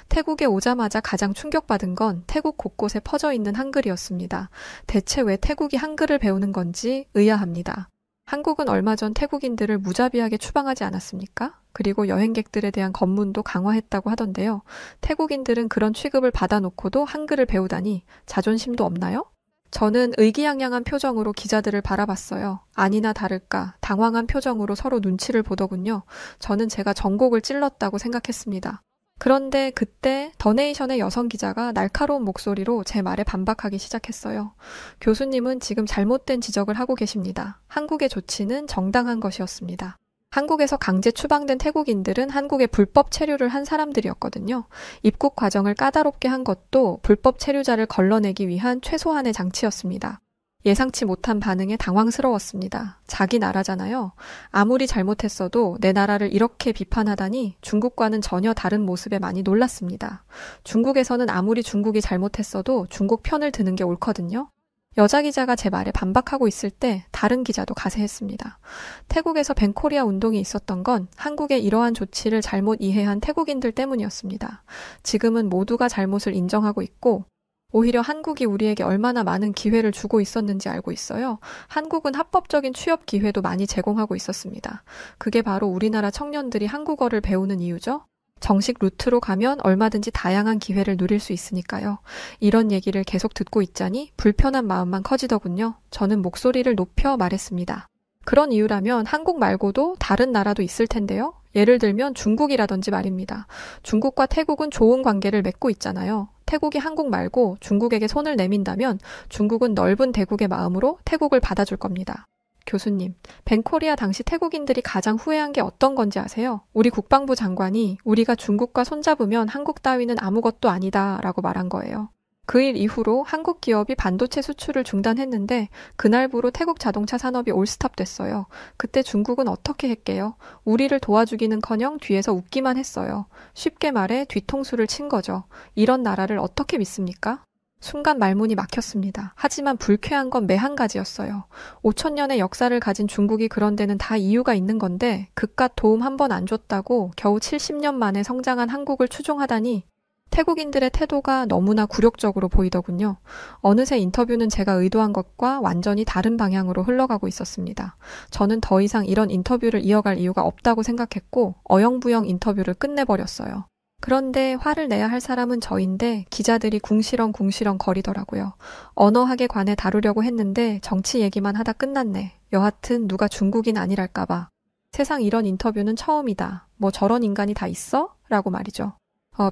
태국에 오자마자 가장 충격받은 건 태국 곳곳에 퍼져 있는 한글이었습니다. 대체 왜 태국이 한글을 배우는 건지 의아합니다. 한국은 얼마 전 태국인들을 무자비하게 추방하지 않았습니까? 그리고 여행객들에 대한 검문도 강화했다고 하던데요. 태국인들은 그런 취급을 받아놓고도 한글을 배우다니 자존심도 없나요? 저는 의기양양한 표정으로 기자들을 바라봤어요. 아니나 다를까 당황한 표정으로 서로 눈치를 보더군요. 저는 제가 전곡을 찔렀다고 생각했습니다. 그런데 그때 더네이션의 여성 기자가 날카로운 목소리로 제 말에 반박하기 시작했어요. 교수님은 지금 잘못된 지적을 하고 계십니다. 한국의 조치는 정당한 것이었습니다. 한국에서 강제 추방된 태국인들은 한국에 불법 체류를 한 사람들이었거든요. 입국 과정을 까다롭게 한 것도 불법 체류자를 걸러내기 위한 최소한의 장치였습니다. 예상치 못한 반응에 당황스러웠습니다. 자기 나라잖아요. 아무리 잘못했어도 내 나라를 이렇게 비판하다니 중국과는 전혀 다른 모습에 많이 놀랐습니다. 중국에서는 아무리 중국이 잘못했어도 중국 편을 드는 게 옳거든요. 여자 기자가 제 말에 반박하고 있을 때 다른 기자도 가세했습니다. 태국에서 벤코리아 운동이 있었던 건 한국의 이러한 조치를 잘못 이해한 태국인들 때문이었습니다. 지금은 모두가 잘못을 인정하고 있고 오히려 한국이 우리에게 얼마나 많은 기회를 주고 있었는지 알고 있어요. 한국은 합법적인 취업 기회도 많이 제공하고 있었습니다. 그게 바로 우리나라 청년들이 한국어를 배우는 이유죠. 정식 루트로 가면 얼마든지 다양한 기회를 누릴 수 있으니까요. 이런 얘기를 계속 듣고 있자니 불편한 마음만 커지더군요. 저는 목소리를 높여 말했습니다. 그런 이유라면 한국 말고도 다른 나라도 있을 텐데요. 예를 들면 중국이라든지 말입니다. 중국과 태국은 좋은 관계를 맺고 있잖아요. 태국이 한국 말고 중국에게 손을 내민다면 중국은 넓은 대국의 마음으로 태국을 받아줄 겁니다. 교수님, 벤코리아 당시 태국인들이 가장 후회한 게 어떤 건지 아세요? 우리 국방부 장관이 우리가 중국과 손잡으면 한국 따위는 아무것도 아니다 라고 말한 거예요. 그 일 이후로 한국 기업이 반도체 수출을 중단했는데 그날부로 태국 자동차 산업이 올스탑 됐어요. 그때 중국은 어떻게 했게요? 우리를 도와주기는커녕 뒤에서 웃기만 했어요. 쉽게 말해 뒤통수를 친 거죠. 이런 나라를 어떻게 믿습니까? 순간 말문이 막혔습니다. 하지만 불쾌한 건 매한 가지였어요. 5천년의 역사를 가진 중국이 그런 데는 다 이유가 있는 건데 그깟 도움 한 번 안 줬다고 겨우 70년 만에 성장한 한국을 추종하다니 태국인들의 태도가 너무나 굴욕적으로 보이더군요. 어느새 인터뷰는 제가 의도한 것과 완전히 다른 방향으로 흘러가고 있었습니다. 저는 더 이상 이런 인터뷰를 이어갈 이유가 없다고 생각했고 어영부영 인터뷰를 끝내버렸어요. 그런데 화를 내야 할 사람은 저인데 기자들이 궁시렁 거리더라고요. 언어학에 관해 다루려고 했는데 정치 얘기만 하다 끝났네. 여하튼 누가 중국인 아니랄까봐. 세상 이런 인터뷰는 처음이다. 뭐 저런 인간이 다 있어? 라고 말이죠.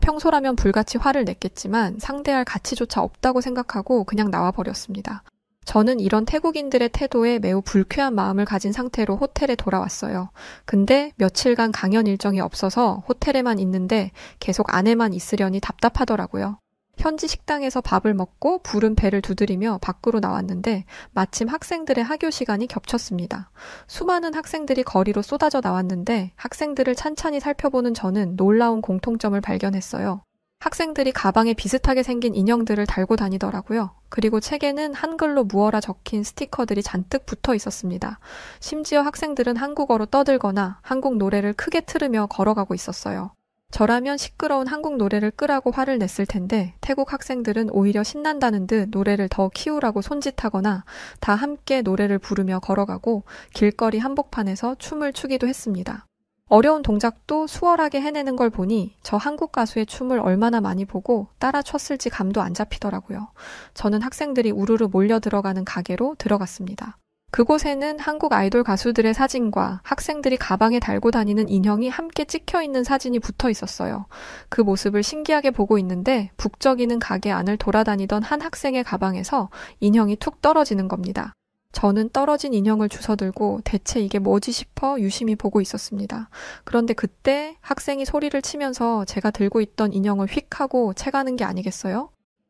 평소라면 불같이 화를 냈겠지만 상대할 가치조차 없다고 생각하고 그냥 나와버렸습니다. 저는 이런 태국인들의 태도에 매우 불쾌한 마음을 가진 상태로 호텔에 돌아왔어요. 근데 며칠간 강연 일정이 없어서 호텔에만 있는데 계속 안에만 있으려니 답답하더라고요. 현지 식당에서 밥을 먹고 부른 배를 두드리며 밖으로 나왔는데 마침 학생들의 하교 시간이 겹쳤습니다. 수많은 학생들이 거리로 쏟아져 나왔는데 학생들을 찬찬히 살펴보는 저는 놀라운 공통점을 발견했어요. 학생들이 가방에 비슷하게 생긴 인형들을 달고 다니더라고요. 그리고 책에는 한글로 무어라 적힌 스티커들이 잔뜩 붙어 있었습니다. 심지어 학생들은 한국어로 떠들거나 한국 노래를 크게 틀으며 걸어가고 있었어요. 저라면 시끄러운 한국 노래를 끄라고 화를 냈을 텐데 태국 학생들은 오히려 신난다는 듯 노래를 더 키우라고 손짓하거나 다 함께 노래를 부르며 걸어가고 길거리 한복판에서 춤을 추기도 했습니다. 어려운 동작도 수월하게 해내는 걸 보니 저 한국 가수의 춤을 얼마나 많이 보고 따라 췄을지 감도 안 잡히더라고요. 저는 학생들이 우르르 몰려 들어가는 가게로 들어갔습니다. 그곳에는 한국 아이돌 가수들의 사진과 학생들이 가방에 달고 다니는 인형이 함께 찍혀 있는 사진이 붙어 있었어요. 그 모습을 신기하게 보고 있는데 북적이는 가게 안을 돌아다니던 한 학생의 가방에서 인형이 툭 떨어지는 겁니다. 저는 떨어진 인형을 주워들고 대체 이게 뭐지 싶어 유심히 보고 있었습니다. 그런데 그때 학생이 소리를 치면서 제가 들고 있던 인형을 휙 하고 채가는 게 아니겠어요?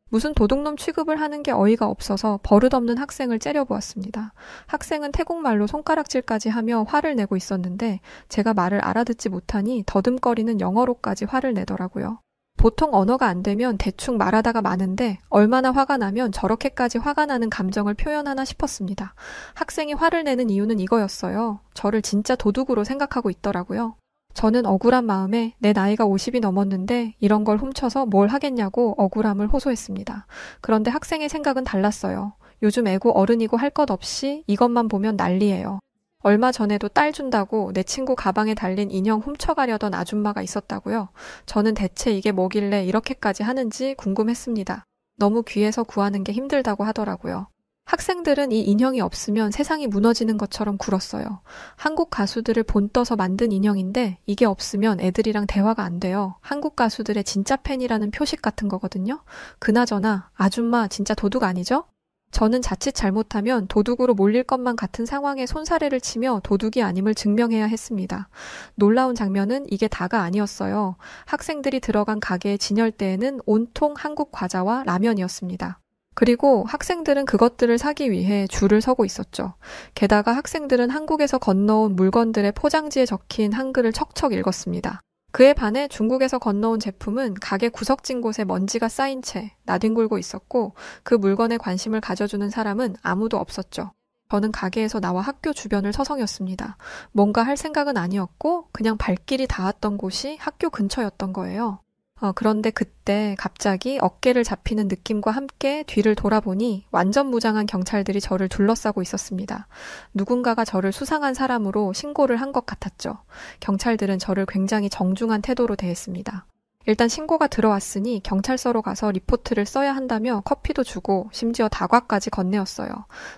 무슨 도둑놈 취급을 하는 게 어이가 없어서 버릇없는 학생을 째려보았습니다. 학생은 태국말로 손가락질까지 하며 화를 내고 있었는데 제가 말을 알아듣지 못하니 더듬거리는 영어로까지 화를 내더라고요. 보통 언어가 안 되면 대충 말하다가 마는데 얼마나 화가 나면 저렇게까지 화가 나는 감정을 표현하나 싶었습니다. 학생이 화를 내는 이유는 이거였어요. 저를 진짜 도둑으로 생각하고 있더라고요. 저는 억울한 마음에 내 나이가 50이 넘었는데 이런 걸 훔쳐서 뭘 하겠냐고 억울함을 호소했습니다. 그런데 학생의 생각은 달랐어요. 요즘 애고 어른이고 할 것 없이 이것만 보면 난리예요. 얼마 전에도 딸 준다고 내 친구 가방에 달린 인형 훔쳐가려던 아줌마가 있었다고요. 저는 대체 이게 뭐길래 이렇게까지 하는지 궁금했습니다. 너무 귀해서 구하는 게 힘들다고 하더라고요. 학생들은 이 인형이 없으면 세상이 무너지는 것처럼 굴었어요. 한국 가수들을 본떠서 만든 인형인데 이게 없으면 애들이랑 대화가 안 돼요. 한국 가수들의 진짜 팬이라는 표식 같은 거거든요. 그나저나 아줌마 진짜 도둑 아니죠? 저는 자칫 잘못하면 도둑으로 몰릴 것만 같은 상황에 손사래를 치며 도둑이 아님을 증명해야 했습니다. 놀라운 장면은 이게 다가 아니었어요. 학생들이 들어간 가게의 진열대에는 온통 한국 과자와 라면이었습니다. 그리고 학생들은 그것들을 사기 위해 줄을 서고 있었죠. 게다가 학생들은 한국에서 건너온 물건들의 포장지에 적힌 한글을 척척 읽었습니다. 그에 반해 중국에서 건너온 제품은 가게 구석진 곳에 먼지가 쌓인 채 나뒹굴고 있었고 그 물건에 관심을 가져주는 사람은 아무도 없었죠. 저는 가게에서 나와 학교 주변을 서성였습니다. 뭔가 할 생각은 아니었고 그냥 발길이 닿았던 곳이 학교 근처였던 거예요. 그런데 그때 갑자기 어깨를 잡히는 느낌과 함께 뒤를 돌아보니 완전 무장한 경찰들이 저를 둘러싸고 있었습니다. 누군가가 저를 수상한 사람으로 신고를 한 것 같았죠. 경찰들은 저를 굉장히 정중한 태도로 대했습니다. 일단 신고가 들어왔으니 경찰서로 가서 리포트를 써야 한다며 커피도 주고 심지어 다과까지 건네었어요.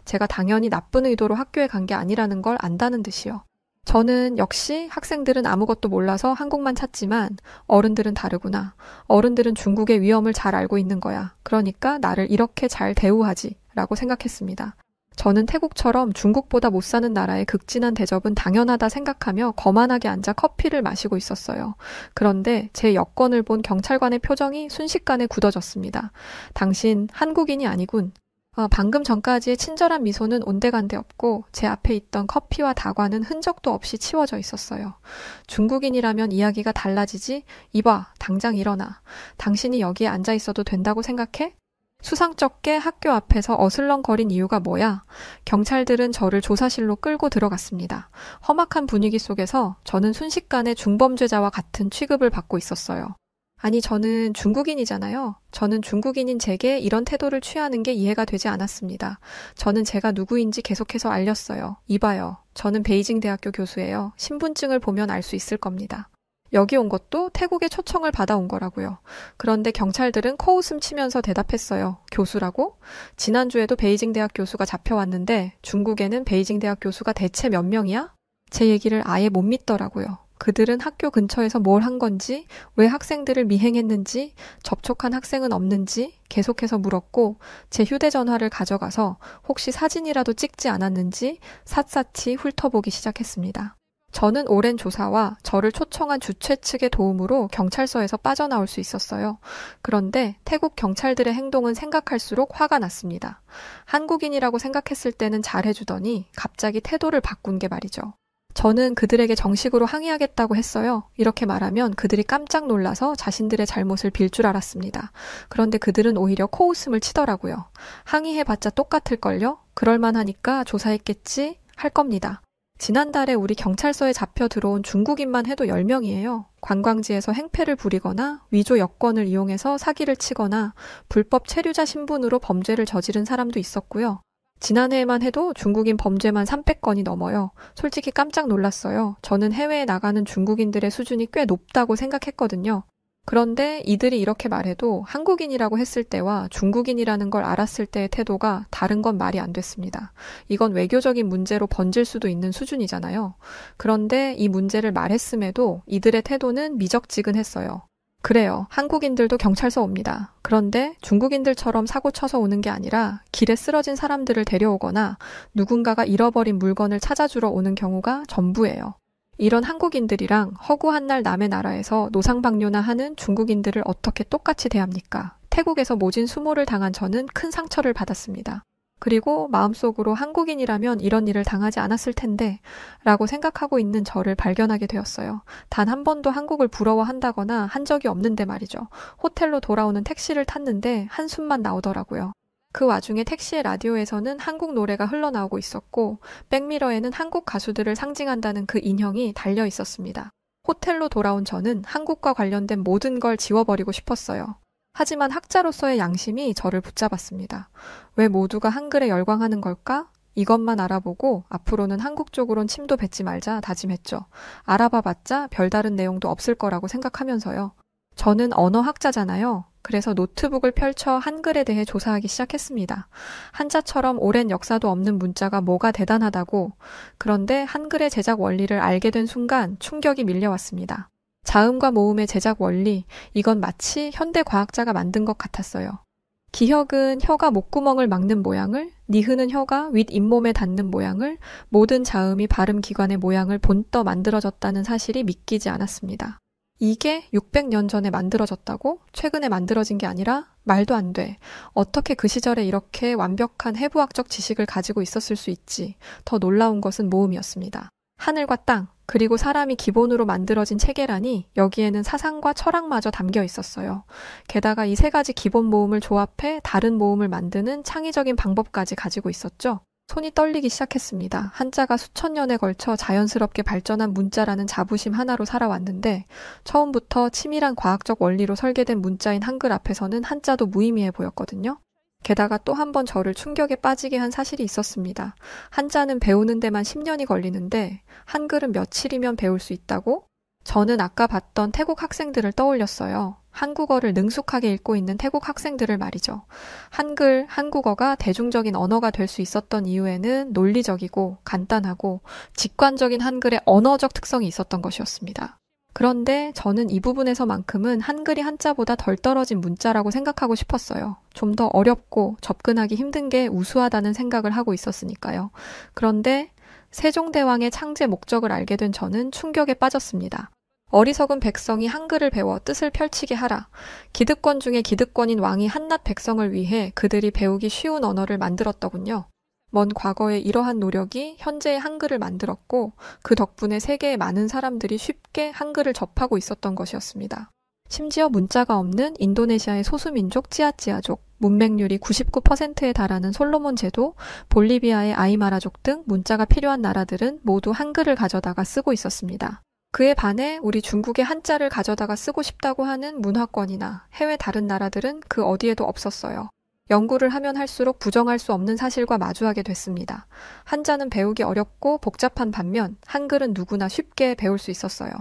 제가 당연히 나쁜 의도로 학교에 간 게 아니라는 걸 안다는 듯이요. 저는 역시 학생들은 아무것도 몰라서 한국만 찾지만 어른들은 다르구나. 어른들은 중국의 위험을 잘 알고 있는 거야. 그러니까 나를 이렇게 잘 대우하지 라고 생각했습니다. 저는 태국처럼 중국보다 못 사는 나라의 극진한 대접은 당연하다 생각하며 거만하게 앉아 커피를 마시고 있었어요. 그런데 제 여권을 본 경찰관의 표정이 순식간에 굳어졌습니다. 당신 한국인이 아니군. 방금 전까지의 친절한 미소는 온데간데 없고 제 앞에 있던 커피와 다과는 흔적도 없이 치워져 있었어요. 중국인이라면 이야기가 달라지지? 이봐, 당장 일어나. 당신이 여기에 앉아 있어도 된다고 생각해? 수상쩍게 학교 앞에서 어슬렁거린 이유가 뭐야? 경찰들은 저를 조사실로 끌고 들어갔습니다. 험악한 분위기 속에서 저는 순식간에 중범죄자와 같은 취급을 받고 있었어요. 아니, 저는 중국인이잖아요. 저는 중국인인 제게 이런 태도를 취하는 게 이해가 되지 않았습니다. 저는 제가 누구인지 계속해서 알렸어요. 이봐요. 저는 베이징 대학교 교수예요. 신분증을 보면 알 수 있을 겁니다. 여기 온 것도 태국의 초청을 받아온 거라고요. 그런데 경찰들은 코웃음 치면서 대답했어요. 교수라고? 지난주에도 베이징 대학 교수가 잡혀왔는데 중국에는 베이징 대학 교수가 대체 몇 명이야? 제 얘기를 아예 못 믿더라고요. 그들은 학교 근처에서 뭘 한 건지, 왜 학생들을 미행했는지, 접촉한 학생은 없는지 계속해서 물었고 제 휴대전화를 가져가서 혹시 사진이라도 찍지 않았는지 샅샅이 훑어보기 시작했습니다. 저는 오랜 조사와 저를 초청한 주최 측의 도움으로 경찰서에서 빠져나올 수 있었어요. 그런데 태국 경찰들의 행동은 생각할수록 화가 났습니다. 한국인이라고 생각했을 때는 잘해주더니 갑자기 태도를 바꾼 게 말이죠. 저는 그들에게 정식으로 항의하겠다고 했어요. 이렇게 말하면 그들이 깜짝 놀라서 자신들의 잘못을 빌 줄 알았습니다. 그런데 그들은 오히려 코웃음을 치더라고요. 항의해봤자 똑같을걸요? 그럴만하니까 조사했겠지? 할 겁니다. 지난달에 우리 경찰서에 잡혀 들어온 중국인만 해도 10명이에요. 관광지에서 행패를 부리거나 위조 여권을 이용해서 사기를 치거나 불법 체류자 신분으로 범죄를 저지른 사람도 있었고요. 지난해에만 해도 중국인 범죄만 300건이 넘어요. 솔직히 깜짝 놀랐어요. 저는 해외에 나가는 중국인들의 수준이 꽤 높다고 생각했거든요. 그런데 이들이 이렇게 말해도 한국인이라고 했을 때와 중국인이라는 걸 알았을 때의 태도가 다른 건 말이 안 됐습니다. 이건 외교적인 문제로 번질 수도 있는 수준이잖아요. 그런데 이 문제를 말했음에도 이들의 태도는 미적지근했어요. 그래요. 한국인들도 경찰서 옵니다. 그런데 중국인들처럼 사고 쳐서 오는 게 아니라 길에 쓰러진 사람들을 데려오거나 누군가가 잃어버린 물건을 찾아주러 오는 경우가 전부예요. 이런 한국인들이랑 허구한 날 남의 나라에서 노상방뇨나 하는 중국인들을 어떻게 똑같이 대합니까? 태국에서 모진 수모를 당한 저는 큰 상처를 받았습니다. 그리고 마음속으로 한국인이라면 이런 일을 당하지 않았을 텐데 라고 생각하고 있는 저를 발견하게 되었어요. 단 한 번도 한국을 부러워한다거나 한 적이 없는데 말이죠. 호텔로 돌아오는 택시를 탔는데 한숨만 나오더라고요. 그 와중에 택시의 라디오에서는 한국 노래가 흘러나오고 있었고 백미러에는 한국 가수들을 상징한다는 그 인형이 달려 있었습니다. 호텔로 돌아온 저는 한국과 관련된 모든 걸 지워버리고 싶었어요. 하지만 학자로서의 양심이 저를 붙잡았습니다. 왜 모두가 한글에 열광하는 걸까? 이것만 알아보고 앞으로는 한국 쪽으론 침도 뱉지 말자 다짐했죠. 알아봐봤자 별다른 내용도 없을 거라고 생각하면서요. 저는 언어학자잖아요. 그래서 노트북을 펼쳐 한글에 대해 조사하기 시작했습니다. 한자처럼 오랜 역사도 없는 문자가 뭐가 대단하다고. 그런데 한글의 제작 원리를 알게 된 순간 충격이 밀려왔습니다. 자음과 모음의 제작 원리, 이건 마치 현대 과학자가 만든 것 같았어요. 기혁은 혀가 목구멍을 막는 모양을, 니흐는 혀가 윗 잇몸에 닿는 모양을, 모든 자음이 발음 기관의 모양을 본떠 만들어졌다는 사실이 믿기지 않았습니다. 이게 600년 전에 만들어졌다고? 최근에 만들어진 게 아니라? 말도 안 돼. 어떻게 그 시절에 이렇게 완벽한 해부학적 지식을 가지고 있었을 수 있지. 더 놀라운 것은 모음이었습니다. 하늘과 땅, 그리고 사람이 기본으로 만들어진 체계라니 여기에는 사상과 철학마저 담겨 있었어요. 게다가 이 세 가지 기본 모음을 조합해 다른 모음을 만드는 창의적인 방법까지 가지고 있었죠. 손이 떨리기 시작했습니다. 한자가 수천 년에 걸쳐 자연스럽게 발전한 문자라는 자부심 하나로 살아왔는데 처음부터 치밀한 과학적 원리로 설계된 문자인 한글 앞에서는 한자도 무의미해 보였거든요. 게다가 또 한 번 저를 충격에 빠지게 한 사실이 있었습니다. 한자는 배우는 데만 10년이 걸리는데 한글은 며칠이면 배울 수 있다고? 저는 아까 봤던 태국 학생들을 떠올렸어요. 한국어를 능숙하게 읽고 있는 태국 학생들을 말이죠. 한글, 한국어가 대중적인 언어가 될 수 있었던 이유에는 논리적이고 간단하고 직관적인 한글의 언어적 특성이 있었던 것이었습니다. 그런데 저는 이 부분에서만큼은 한글이 한자보다 덜 떨어진 문자라고 생각하고 싶었어요. 좀 더 어렵고 접근하기 힘든 게 우수하다는 생각을 하고 있었으니까요. 그런데 세종대왕의 창제 목적을 알게 된 저는 충격에 빠졌습니다. 어리석은 백성이 한글을 배워 뜻을 펼치게 하라. 기득권 중에 기득권인 왕이 한낱 백성을 위해 그들이 배우기 쉬운 언어를 만들었더군요. 먼 과거의 이러한 노력이 현재의 한글을 만들었고 그 덕분에 세계의 많은 사람들이 쉽게 한글을 접하고 있었던 것이었습니다. 심지어 문자가 없는 인도네시아의 소수민족 찌아찌아족, 문맹률이 99%에 달하는 솔로몬 제도, 볼리비아의 아이마라족 등 문자가 필요한 나라들은 모두 한글을 가져다가 쓰고 있었습니다. 그에 반해 우리 중국의 한자를 가져다가 쓰고 싶다고 하는 문화권이나 해외 다른 나라들은 그 어디에도 없었어요. 연구를 하면 할수록 부정할 수 없는 사실과 마주하게 됐습니다. 한자는 배우기 어렵고 복잡한 반면 한글은 누구나 쉽게 배울 수 있었어요.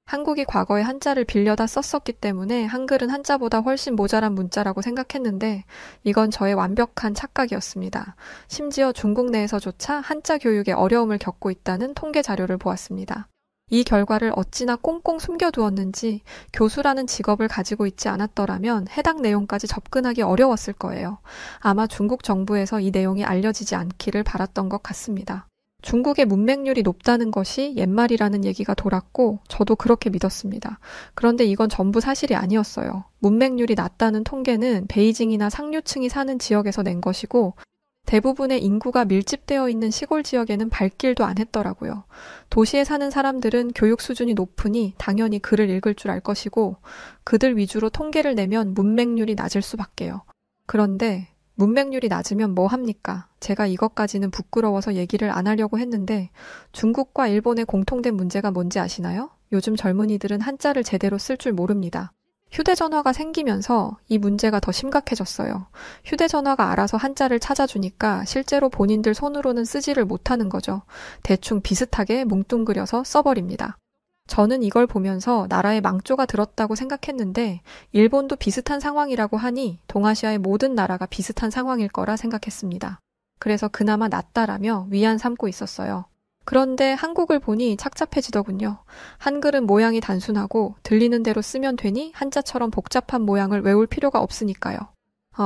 한국이 과거에 한자를 빌려다 썼었기 때문에 한글은 한자보다 훨씬 모자란 문자라고 생각했는데 이건 저의 완벽한 착각이었습니다. 심지어 중국 내에서조차 한자 교육에 어려움을 겪고 있다는 통계 자료를 보았습니다. 이 결과를 어찌나 꽁꽁 숨겨두었는지 교수라는 직업을 가지고 있지 않았더라면 해당 내용까지 접근하기 어려웠을 거예요. 아마 중국 정부에서 이 내용이 알려지지 않기를 바랐던 것 같습니다. 중국의 문맹률이 높다는 것이 옛말이라는 얘기가 돌았고 저도 그렇게 믿었습니다. 그런데 이건 전부 사실이 아니었어요. 문맹률이 낮다는 통계는 베이징이나 상류층이 사는 지역에서 낸 것이고 대부분의 인구가 밀집되어 있는 시골 지역에는 발길도 안 했더라고요. 도시에 사는 사람들은 교육 수준이 높으니 당연히 글을 읽을 줄 알 것이고 그들 위주로 통계를 내면 문맹률이 낮을 수밖에요. 그런데 문맹률이 낮으면 뭐 합니까? 제가 이것까지는 부끄러워서 얘기를 안 하려고 했는데 중국과 일본의 공통된 문제가 뭔지 아시나요? 요즘 젊은이들은 한자를 제대로 쓸 줄 모릅니다. 휴대전화가 생기면서 이 문제가 더 심각해졌어요. 휴대전화가 알아서 한자를 찾아주니까 실제로 본인들 손으로는 쓰지를 못하는 거죠. 대충 비슷하게 뭉뚱그려서 써버립니다. 저는 이걸 보면서 나라에 망조가 들었다고 생각했는데 일본도 비슷한 상황이라고 하니 동아시아의 모든 나라가 비슷한 상황일 거라 생각했습니다. 그래서 그나마 낫다라며 위안 삼고 있었어요. 그런데 한국을 보니 착잡해지더군요. 한글은 모양이 단순하고 들리는 대로 쓰면 되니 한자처럼 복잡한 모양을 외울 필요가 없으니까요.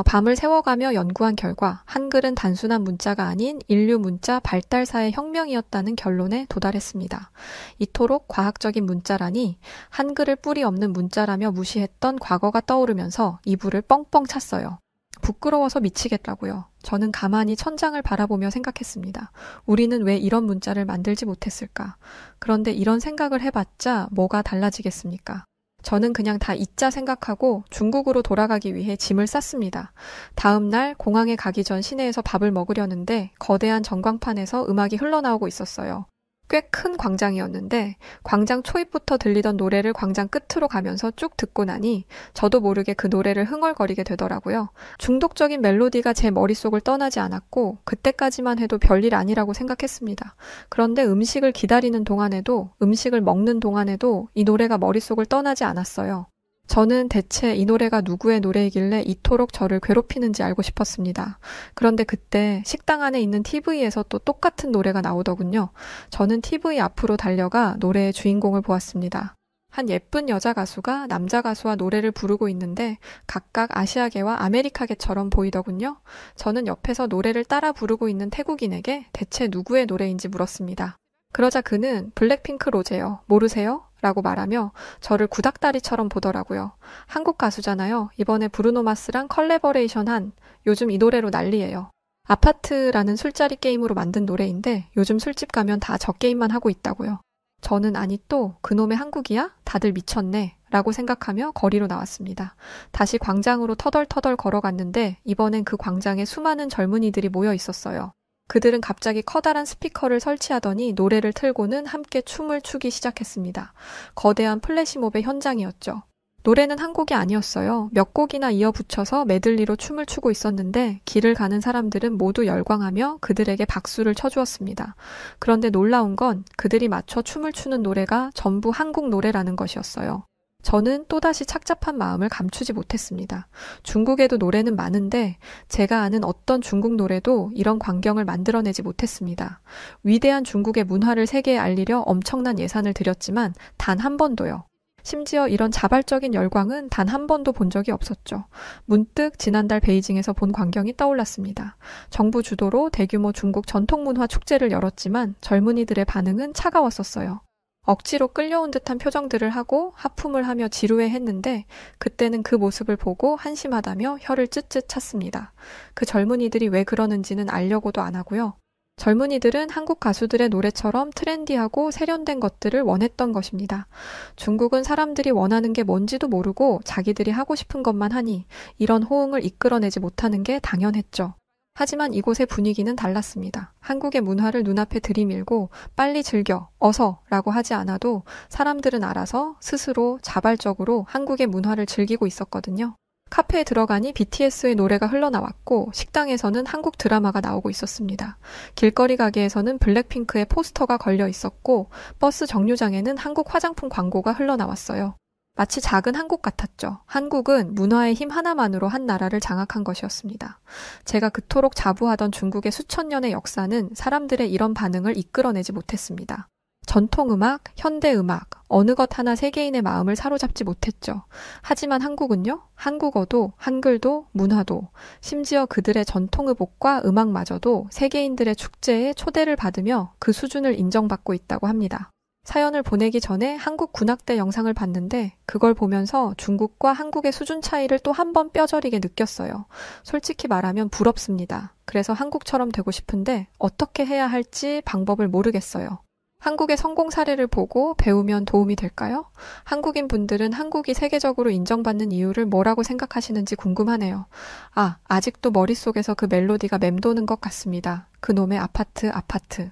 밤을 새워가며 연구한 결과 한글은 단순한 문자가 아닌 인류 문자 발달사의 혁명이었다는 결론에 도달했습니다. 이토록 과학적인 문자라니 한글을 뿌리 없는 문자라며 무시했던 과거가 떠오르면서 이불을 뻥뻥 찼어요. 부끄러워서 미치겠다고요. 저는 가만히 천장을 바라보며 생각했습니다. 우리는 왜 이런 문자를 만들지 못했을까? 그런데 이런 생각을 해봤자 뭐가 달라지겠습니까? 저는 그냥 다 잊자 생각하고 중국으로 돌아가기 위해 짐을 쌌습니다. 다음 날 공항에 가기 전 시내에서 밥을 먹으려는데 거대한 전광판에서 음악이 흘러나오고 있었어요. 꽤 큰 광장이었는데 광장 초입부터 들리던 노래를 광장 끝으로 가면서 쭉 듣고 나니 저도 모르게 그 노래를 흥얼거리게 되더라고요. 중독적인 멜로디가 제 머릿속을 떠나지 않았고 그때까지만 해도 별일 아니라고 생각했습니다. 그런데 음식을 기다리는 동안에도 음식을 먹는 동안에도 이 노래가 머릿속을 떠나지 않았어요. 저는 대체 이 노래가 누구의 노래이길래 이토록 저를 괴롭히는지 알고 싶었습니다. 그런데 그때 식당 안에 있는 TV에서 또 똑같은 노래가 나오더군요. 저는 TV 앞으로 달려가 노래의 주인공을 보았습니다. 한 예쁜 여자 가수가 남자 가수와 노래를 부르고 있는데 각각 아시아계와 아메리카계처럼 보이더군요. 저는 옆에서 노래를 따라 부르고 있는 태국인에게 대체 누구의 노래인지 물었습니다. 그러자 그는 블랙핑크 로제요. 모르세요? 라고 말하며 저를 구닥다리처럼 보더라고요. 한국 가수잖아요. 이번에 브루노 마스랑 컬래버레이션한 요즘 이 노래로 난리예요. 아파트라는 술자리 게임으로 만든 노래인데 요즘 술집 가면 다 저 게임만 하고 있다고요. 저는 아니 또 그놈의 한국이야? 다들 미쳤네. 라고 생각하며 거리로 나왔습니다. 다시 광장으로 터덜터덜 걸어갔는데 이번엔 그 광장에 수많은 젊은이들이 모여 있었어요. 그들은 갑자기 커다란 스피커를 설치하더니 노래를 틀고는 함께 춤을 추기 시작했습니다. 거대한 플래시몹의 현장이었죠. 노래는 한 곡이 아니었어요. 몇 곡이나 이어붙여서 메들리로 춤을 추고 있었는데 길을 가는 사람들은 모두 열광하며 그들에게 박수를 쳐주었습니다. 그런데 놀라운 건 그들이 맞춰 춤을 추는 노래가 전부 한국 노래라는 것이었어요. 저는 또다시 착잡한 마음을 감추지 못했습니다. 중국에도 노래는 많은데 제가 아는 어떤 중국 노래도 이런 광경을 만들어내지 못했습니다. 위대한 중국의 문화를 세계에 알리려 엄청난 예산을 들였지만 단 한 번도요. 심지어 이런 자발적인 열광은 단 한 번도 본 적이 없었죠. 문득 지난달 베이징에서 본 광경이 떠올랐습니다. 정부 주도로 대규모 중국 전통문화 축제를 열었지만 젊은이들의 반응은 차가웠었어요. 억지로 끌려온 듯한 표정들을 하고 하품을 하며 지루해했는데 그때는 그 모습을 보고 한심하다며 혀를 쯧쯧 찼습니다. 그 젊은이들이 왜 그러는지는 알려고도 안 하고요. 젊은이들은 한국 가수들의 노래처럼 트렌디하고 세련된 것들을 원했던 것입니다. 중국은 사람들이 원하는 게 뭔지도 모르고 자기들이 하고 싶은 것만 하니 이런 호응을 이끌어내지 못하는 게 당연했죠. 하지만 이곳의 분위기는 달랐습니다. 한국의 문화를 눈앞에 들이밀고 빨리 즐겨, 어서 라고 하지 않아도 사람들은 알아서 스스로 자발적으로 한국의 문화를 즐기고 있었거든요. 카페에 들어가니 BTS의 노래가 흘러나왔고 식당에서는 한국 드라마가 나오고 있었습니다. 길거리 가게에서는 블랙핑크의 포스터가 걸려 있었고 버스 정류장에는 한국 화장품 광고가 흘러나왔어요. 마치 작은 한국 같았죠. 한국은 문화의 힘 하나만으로 한 나라를 장악한 것이었습니다. 제가 그토록 자부하던 중국의 수천 년의 역사는 사람들의 이런 반응을 이끌어내지 못했습니다. 전통음악, 현대음악, 어느 것 하나 세계인의 마음을 사로잡지 못했죠. 하지만 한국은요? 한국어도, 한글도, 문화도, 심지어 그들의 전통의복과 음악마저도 세계인들의 축제에 초대를 받으며 그 수준을 인정받고 있다고 합니다. 사연을 보내기 전에 한국 군악대 영상을 봤는데 그걸 보면서 중국과 한국의 수준 차이를 또 한 번 뼈저리게 느꼈어요. 솔직히 말하면 부럽습니다. 그래서 한국처럼 되고 싶은데 어떻게 해야 할지 방법을 모르겠어요. 한국의 성공 사례를 보고 배우면 도움이 될까요? 한국인 분들은 한국이 세계적으로 인정받는 이유를 뭐라고 생각하시는지 궁금하네요. 아직도 머릿속에서 그 멜로디가 맴도는 것 같습니다. 그놈의 아파트, 아파트.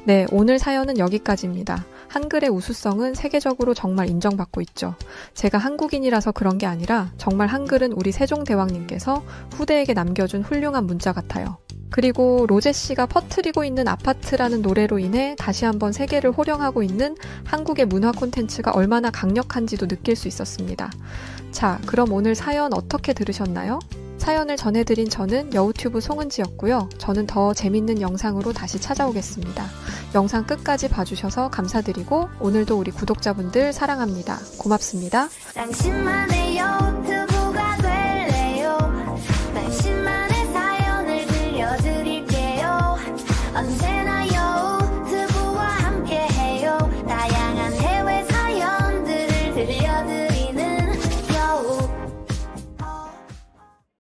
네, 오늘 사연은 여기까지입니다. 한글의 우수성은 세계적으로 정말 인정받고 있죠. 제가 한국인이라서 그런 게 아니라 정말 한글은 우리 세종대왕님께서 후대에게 남겨준 훌륭한 문자 같아요. 그리고 로제 씨가 퍼뜨리고 있는 아파트라는 노래로 인해 다시 한번 세계를 호령하고 있는 한국의 문화 콘텐츠가 얼마나 강력한지도 느낄 수 있었습니다. 자, 그럼 오늘 사연 어떻게 들으셨나요? 사연을 전해드린 저는 여우튜브 송은지였고요. 저는 더 재밌는 영상으로 다시 찾아오겠습니다. 영상 끝까지 봐주셔서 감사드리고 오늘도 우리 구독자분들 사랑합니다. 고맙습니다. 당신만의 여우튜브